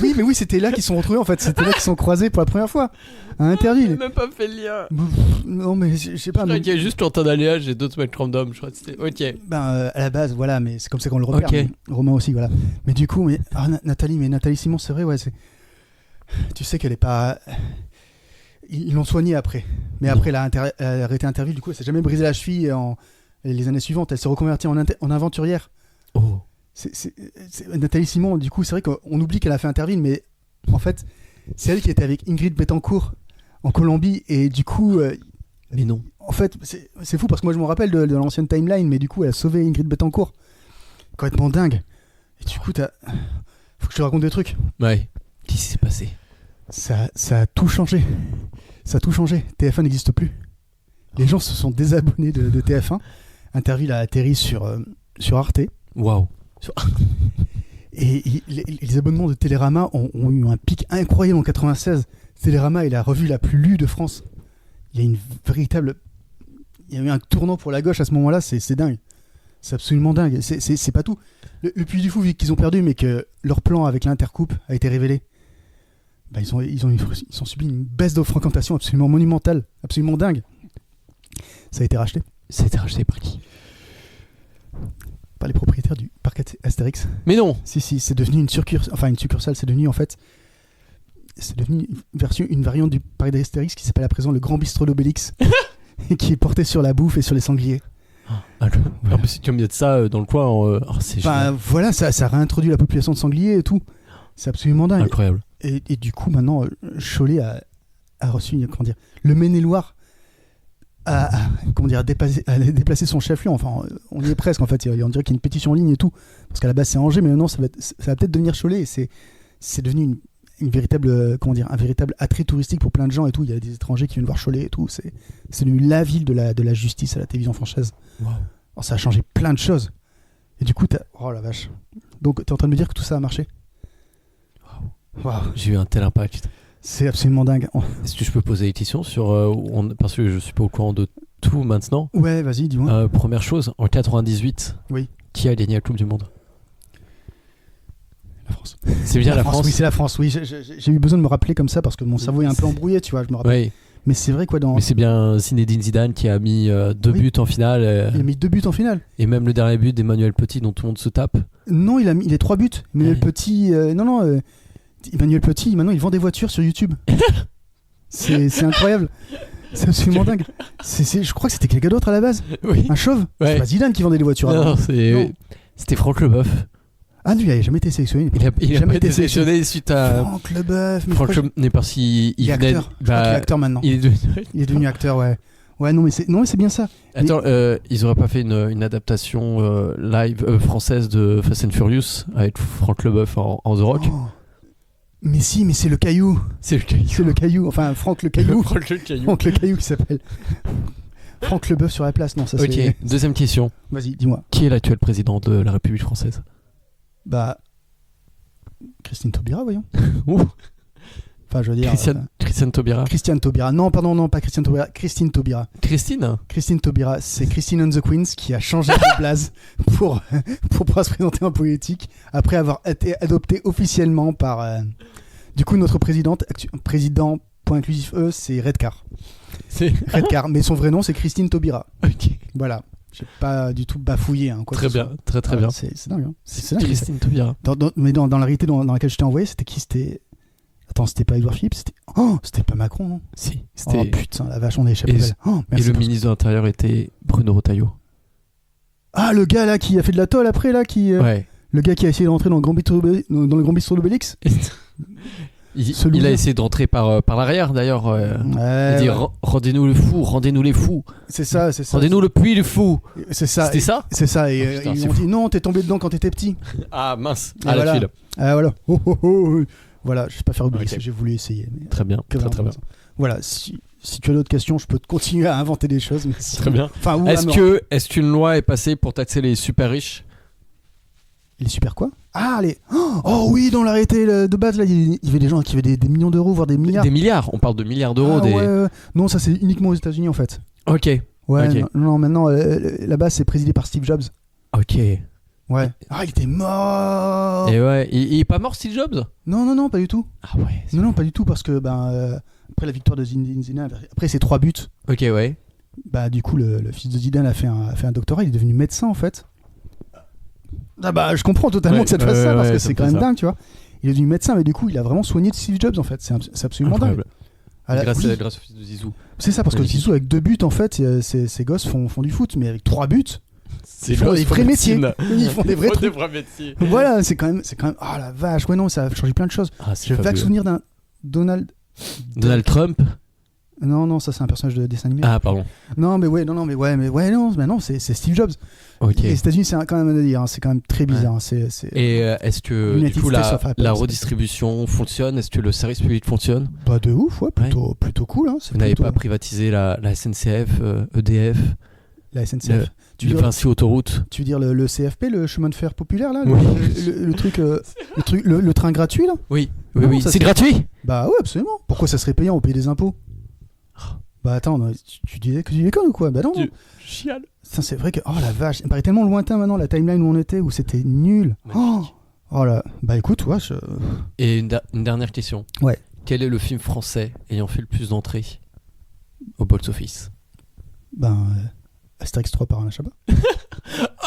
Oui, c'était là qu'ils se sont retrouvés en fait. C'était là qu'ils se sont croisés pour la première fois. À Interville. J'ai même pas fait le lien. Non, mais je sais pas. Je crois qu'il y a juste Quentin d'Alliage et d'autres mecs random. Je crois que c'était. Ok. À la base, voilà, mais c'est comme ça qu'on le repère. Okay. Romain aussi, voilà. Mais du coup, Nathalie Simon, c'est vrai, ouais. Tu sais qu'elle est pas. Ils l'ont soignée après. Mais après, elle a arrêté Interville. Du coup, elle s'est jamais brisé la cheville les années suivantes. Elle s'est reconvertie en aventurière. Oh. Nathalie Simon, du coup, c'est vrai qu'on oublie qu'elle a fait Interville, mais en fait, c'est elle qui était avec Ingrid Betancourt en Colombie, et du coup... mais non. En fait, c'est fou, parce que moi, je me rappelle de l'ancienne timeline, mais du coup, elle a sauvé Ingrid Betancourt. Complètement dingue. Et du coup, faut que je te raconte des trucs. Ouais. Qu'est-ce qui s'est passé? Ça a tout changé. Ça a tout changé. TF1 n'existe plus. Les gens se sont désabonnés de TF1. Interville a atterri sur Arte. Waouh. Et les abonnements de Télérama ont eu un pic incroyable en 96. Télérama est la revue la plus lue de France. Il y a eu un tournant pour la gauche à ce moment-là, c'est dingue. C'est absolument dingue. C'est pas tout. Le Puy du Fou, vu qu'ils ont perdu, mais que leur plan avec l'Intercoupe a été révélé, ils ont subi une baisse de fréquentation absolument monumentale, absolument dingue. Ça a été racheté. Ça a été racheté par qui? Par les propriétaires du parc Astérix. Mais non. Si, c'est devenu une succursale, c'est devenu une variante du parc d'Astérix qui s'appelle à présent le Grand Bistrot d'Obélix et qui est porté sur la bouffe et sur les sangliers. En plus, comme il y a de ça dans le coin, c'est génial. Voilà, ça réintroduit la population de sangliers et tout. C'est absolument dingue. Incroyable. Et du coup, maintenant, Cholet a reçu, le Maine-et-Loire a déplacé son chef-lieu. Enfin, on y est presque, en fait. On dirait qu'il y a une pétition en ligne et tout. Parce qu'à la base, c'est Angers, mais maintenant, ça va peut-être devenir Cholet. Et c'est devenu une véritable, un véritable attrait touristique pour plein de gens et tout. Il y a des étrangers qui viennent voir Cholet et tout. C'est devenu la ville de la justice à la télévision française. Wow. Alors, ça a changé plein de choses. Et du coup, oh la vache. Donc, t'es en train de me dire que tout ça a marché? Wow. J'ai eu un tel impact. C'est absolument dingue. Est-ce que je peux poser des questions sur parce que je suis pas au courant de tout maintenant. Ouais, vas-y, dis-moi. Première chose, en 98, Oui. Qui a gagné la Coupe du Monde? La France. C'est bien la France. Oui, c'est la France. Oui, j'ai eu besoin de me rappeler comme ça parce que mon cerveau est un peu embrouillé, tu vois. Je me rappelle. Oui. Mais c'est vrai quoi dans. Mais c'est bien Zinedine Zidane qui a mis 2 buts en finale. Il a mis 2 buts en finale. Et même le dernier but d'Emmanuel Petit dont tout le monde se tape. Non, il a 3 buts. Emmanuel Petit, Emmanuel Petit, maintenant il vend des voitures sur YouTube. c'est incroyable. C'est absolument dingue. Je crois que c'était quelqu'un d'autre à la base. Oui. Un chauve. Ouais. C'est pas Zidane qui vendait les voitures. Non, Non. c'était Franck Leboeuf. Ah, lui, il a jamais été sélectionné. Il a jamais pas été sélectionné suite à. Franck Leboeuf. Franck Leboeuf n'est pas si. Il est acteur. Je crois qu'il est acteur maintenant. Il est devenu acteur, ouais. Ouais, non, mais c'est bien ça. Attends, ils auraient pas fait une adaptation live française de Fast and Furious avec Franck Leboeuf en The Rock? Oh. Mais si, mais c'est le Caillou. C'est le Caillou. Enfin, Franck le Caillou. Franck le Caillou. Franck le Caillou qui s'appelle. Franck Leboeuf sur la place, non, ça Ok, c'est. deuxième question. Vas-y, dis-moi. Qui est l'actuel président de la République française? Bah. Christine Taubira, voyons. Ouh. Enfin, je veux dire. Christiane Taubira. Christiane Taubira. Non, pardon, non, pas Christiane Taubira. Christine Taubira. Christine Taubira, c'est Christine and the Queens qui a changé de blase pour pouvoir se présenter en politique après avoir été adoptée officiellement par. Du coup, notre président point inclusif E, c'est Redcar. C'est Redcar, mais son vrai nom, c'est Christine Taubira. Ok. Voilà. J'ai pas du tout bafouillé. Hein, quoi très bien, très bien. C'est dingue. Hein. C'est dingue. Christine Taubira. Mais dans la réalité dans laquelle je t'ai envoyé, c'était qui? Attends, c'était pas Édouard Philippe, c'était pas Macron, non? Si, c'était. Oh putain, la vache, on est échappé belle. Et le ministre de l'Intérieur était Bruno Retailleau. Ah, le gars là qui a fait de la tôle après, là, Ouais. Le gars qui a essayé d'entrer dans le Grand Bistrot d'Obélix. Il a essayé d'entrer par l'arrière d'ailleurs. Il dit rendez-nous le fou, rendez-nous les fous. C'est ça. Rendez-nous le puits le fou. C'est ça. C'était ça. C'est ça. Et putain, ils ont dit non, t'es tombé dedans quand t'étais petit. Ah mince. Ah, la tuile. Ah voilà. Voilà, je vais pas faire oublier ça, j'ai voulu essayer. Mais... Très bien. Très bien. Voilà, si tu as d'autres questions, je peux continuer à inventer des choses. Mais très bien. Enfin, est-ce qu'une loi est passée pour taxer les super riches? Les super quoi? Ah, les. Oh oui, dans l'arrêté de base, là, il y avait des gens qui avaient des millions d'euros, voire des milliards. Des milliards, on parle de milliards d'euros. Ouais. Non, ça c'est uniquement aux États-unis en fait. Ok. Ouais, okay. Non, maintenant, là-bas, c'est présidé par Steve Jobs. Ok. Ouais. Ah, il était mort. Et ouais, il est pas mort Steve Jobs? Non, pas du tout. Ah ouais. Non, pas du tout, parce que après la victoire de Zidane, après ses 3 buts. Ok, ouais. Bah du coup, le fils de Zidane a fait un doctorat, il est devenu médecin en fait. Ah bah je comprends totalement que ça te fasse ça, parce que c'est quand même dingue, tu vois. Il est devenu médecin, mais du coup, il a vraiment soigné Steve Jobs en fait. C'est absolument dingue. Grâce au fils de Zizou. C'est ça, parce que Zizou, avec 2 buts, en fait, ses gosses font du foot, mais avec 3 buts. Ils font des vrais métiers. Ils font des vrais trucs. Des vrais métiers. Voilà, c'est quand même. Oh la vache, ouais, non, ça a changé plein de choses. J'ai vague souvenir d'un Donald Trump. Non, ça c'est un personnage de dessin animé. Ah, pardon. Non, c'est Steve Jobs. Ok. Les États-Unis, c'est quand même à dire, hein, c'est quand même très bizarre. Ouais. Et est-ce que du coup la redistribution fonctionne? Est-ce que le service public fonctionne? Pas de ouf, ouais, plutôt cool. Hein, vous n'avez pas privatisé la SNCF, EDF? La SNCF. Tu veux Vinci Autoroute? Tu veux dire le CFP, le chemin de fer populaire là, oui. le train gratuit là? Oui. C'est gratuit? Bah ouais, absolument. Pourquoi ça serait payant au pays des impôts? Bah attends, tu disais que tu déconnes ou quoi? Bah non. Chial. C'est vrai que, oh la vache, ça paraît tellement lointain maintenant, la timeline où on était, où c'était nul. Oh là, bah écoute, ouais. Et une dernière question. Ouais. Quel est le film français ayant fait le plus d'entrées au box office? Astérix 3 par Alain Chabat.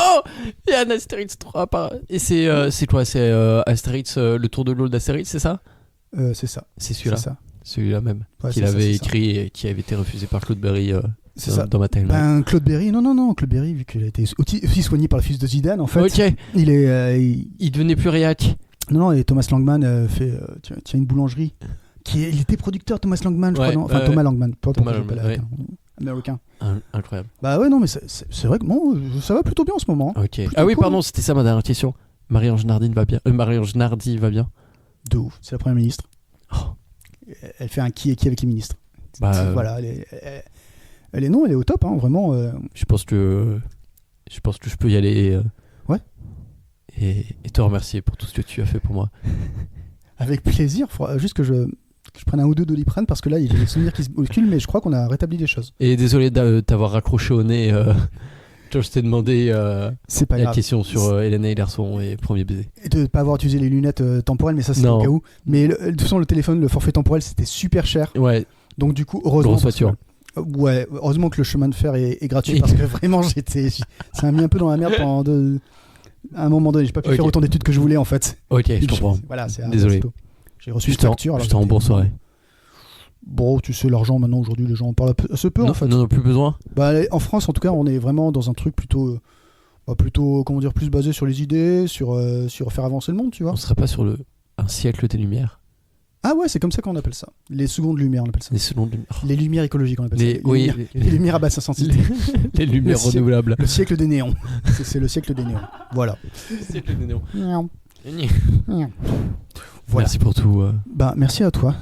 Oh, il y a un Astérix 3 par... Et c'est quoi? C'est Astérix, le tour de l'eau d'Astérix, c'est ça? C'est ça. C'est celui-là. C'est ça. Celui-là même. Qu'il avait écrit et qui avait été refusé par Claude Berry dans ma timeline. Claude Berry, non, Claude Berry, vu qu'il a été aussi soigné par le fils de Zidane, en fait. Ok. Il devenait plus réac. Non, et Thomas Langman tient une boulangerie. Il était producteur, Thomas Langman, je crois. Non enfin, Thomas Langman, pas américain. Incroyable. Bah ouais, non, mais c'est vrai que bon, ça va plutôt bien en ce moment. Ok. Ah oui, cool. Pardon, c'était ça ma dernière question. Marie-Ange Nardi va bien. De ouf, c'est la première ministre. Elle fait un qui est qui avec les ministres. Voilà, elle est au top, hein, vraiment. Je pense que je peux y aller. Ouais. Et te remercier pour tout ce que tu as fait pour moi. Avec plaisir. Faudra juste que je je prenne un ou deux Doliprane parce que là, il y a des souvenirs qui se bousculent, mais je crois qu'on a rétabli les choses. Et désolé t'avoir raccroché au nez. Je t'ai demandé c'est pas la grave. question sur Hélène et Garçon et Premier baiser. Et de ne pas avoir utilisé les lunettes temporelles, mais ça, c'est au cas où. Mais de toute façon, le téléphone, le forfait temporel, c'était super cher. Ouais. Donc, du coup, heureusement. Grosse voiture. Ouais, heureusement que le chemin de fer est gratuit parce que vraiment, ça m'a mis un peu dans la merde pendant à un moment donné. J'ai pas pu faire autant d'études que je voulais en fait. Ok, je comprends. Voilà, désolé. J'ai reçu une facture. Je t'en rembourserai. Bon, tu sais, l'argent maintenant aujourd'hui, les gens en parlent assez peu en fait. Non, plus besoin. Bah, en France, en tout cas, on est vraiment dans un truc plutôt, comment dire, plus basé sur les idées, sur faire avancer le monde, tu vois. On serait pas sur un siècle des Lumières. Ah ouais, c'est comme ça qu'on appelle ça. Les secondes lumières, on appelle ça. Les secondes lumières. Les lumières écologiques, on appelle ça. Les lumières à basse intensité. Les lumières renouvelables. Le siècle des néons. C'est le siècle des néons. Voilà. Le siècle des néons. Voilà. Merci pour tout. Bah, merci à toi.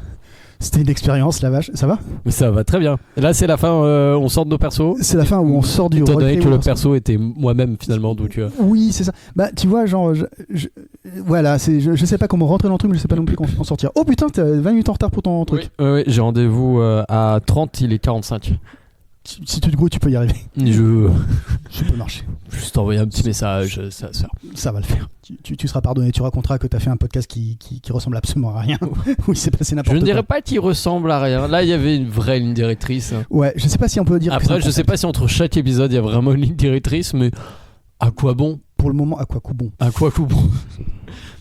C'était une expérience, la vache. Ça va ? Mais ça va très bien. Et là, c'est la fin, on sort de nos persos. C'est la fin où on sort du étant donné que le perso était moi-même, finalement. Donc, Oui, c'est ça. Bah, tu vois, genre, voilà, je sais pas comment rentrer dans le truc, mais je sais pas non plus comment en sortir. Oh putain, t'es 20 minutes en retard pour ton truc. Oui, j'ai rendez-vous à 30, il est 45. Si tu te gros, tu peux y arriver. Je peux marcher. Juste envoyer un petit message, ça va le faire. Tu seras pardonné, tu raconteras que t'as fait un podcast qui ressemble absolument à rien, où il s'est passé n'importe quoi. Je ne dirais pas qu'il ressemble à rien. Là, il y avait une vraie ligne directrice. Ouais, je sais pas si on peut dire. Après, je sais pas si entre chaque épisode, il y a vraiment une ligne directrice, mais à quoi bon ? Pour le moment, à quoi coup bon ? À quoi coup bon ?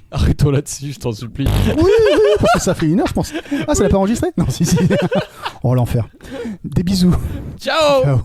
Arrête-toi là-dessus, je t'en supplie. Oui, parce que ça fait 1 heure, je pense. Ah, ça l'a pas enregistré ? Non, si. Oh, l'enfer. Des bisous. Ciao. Ciao.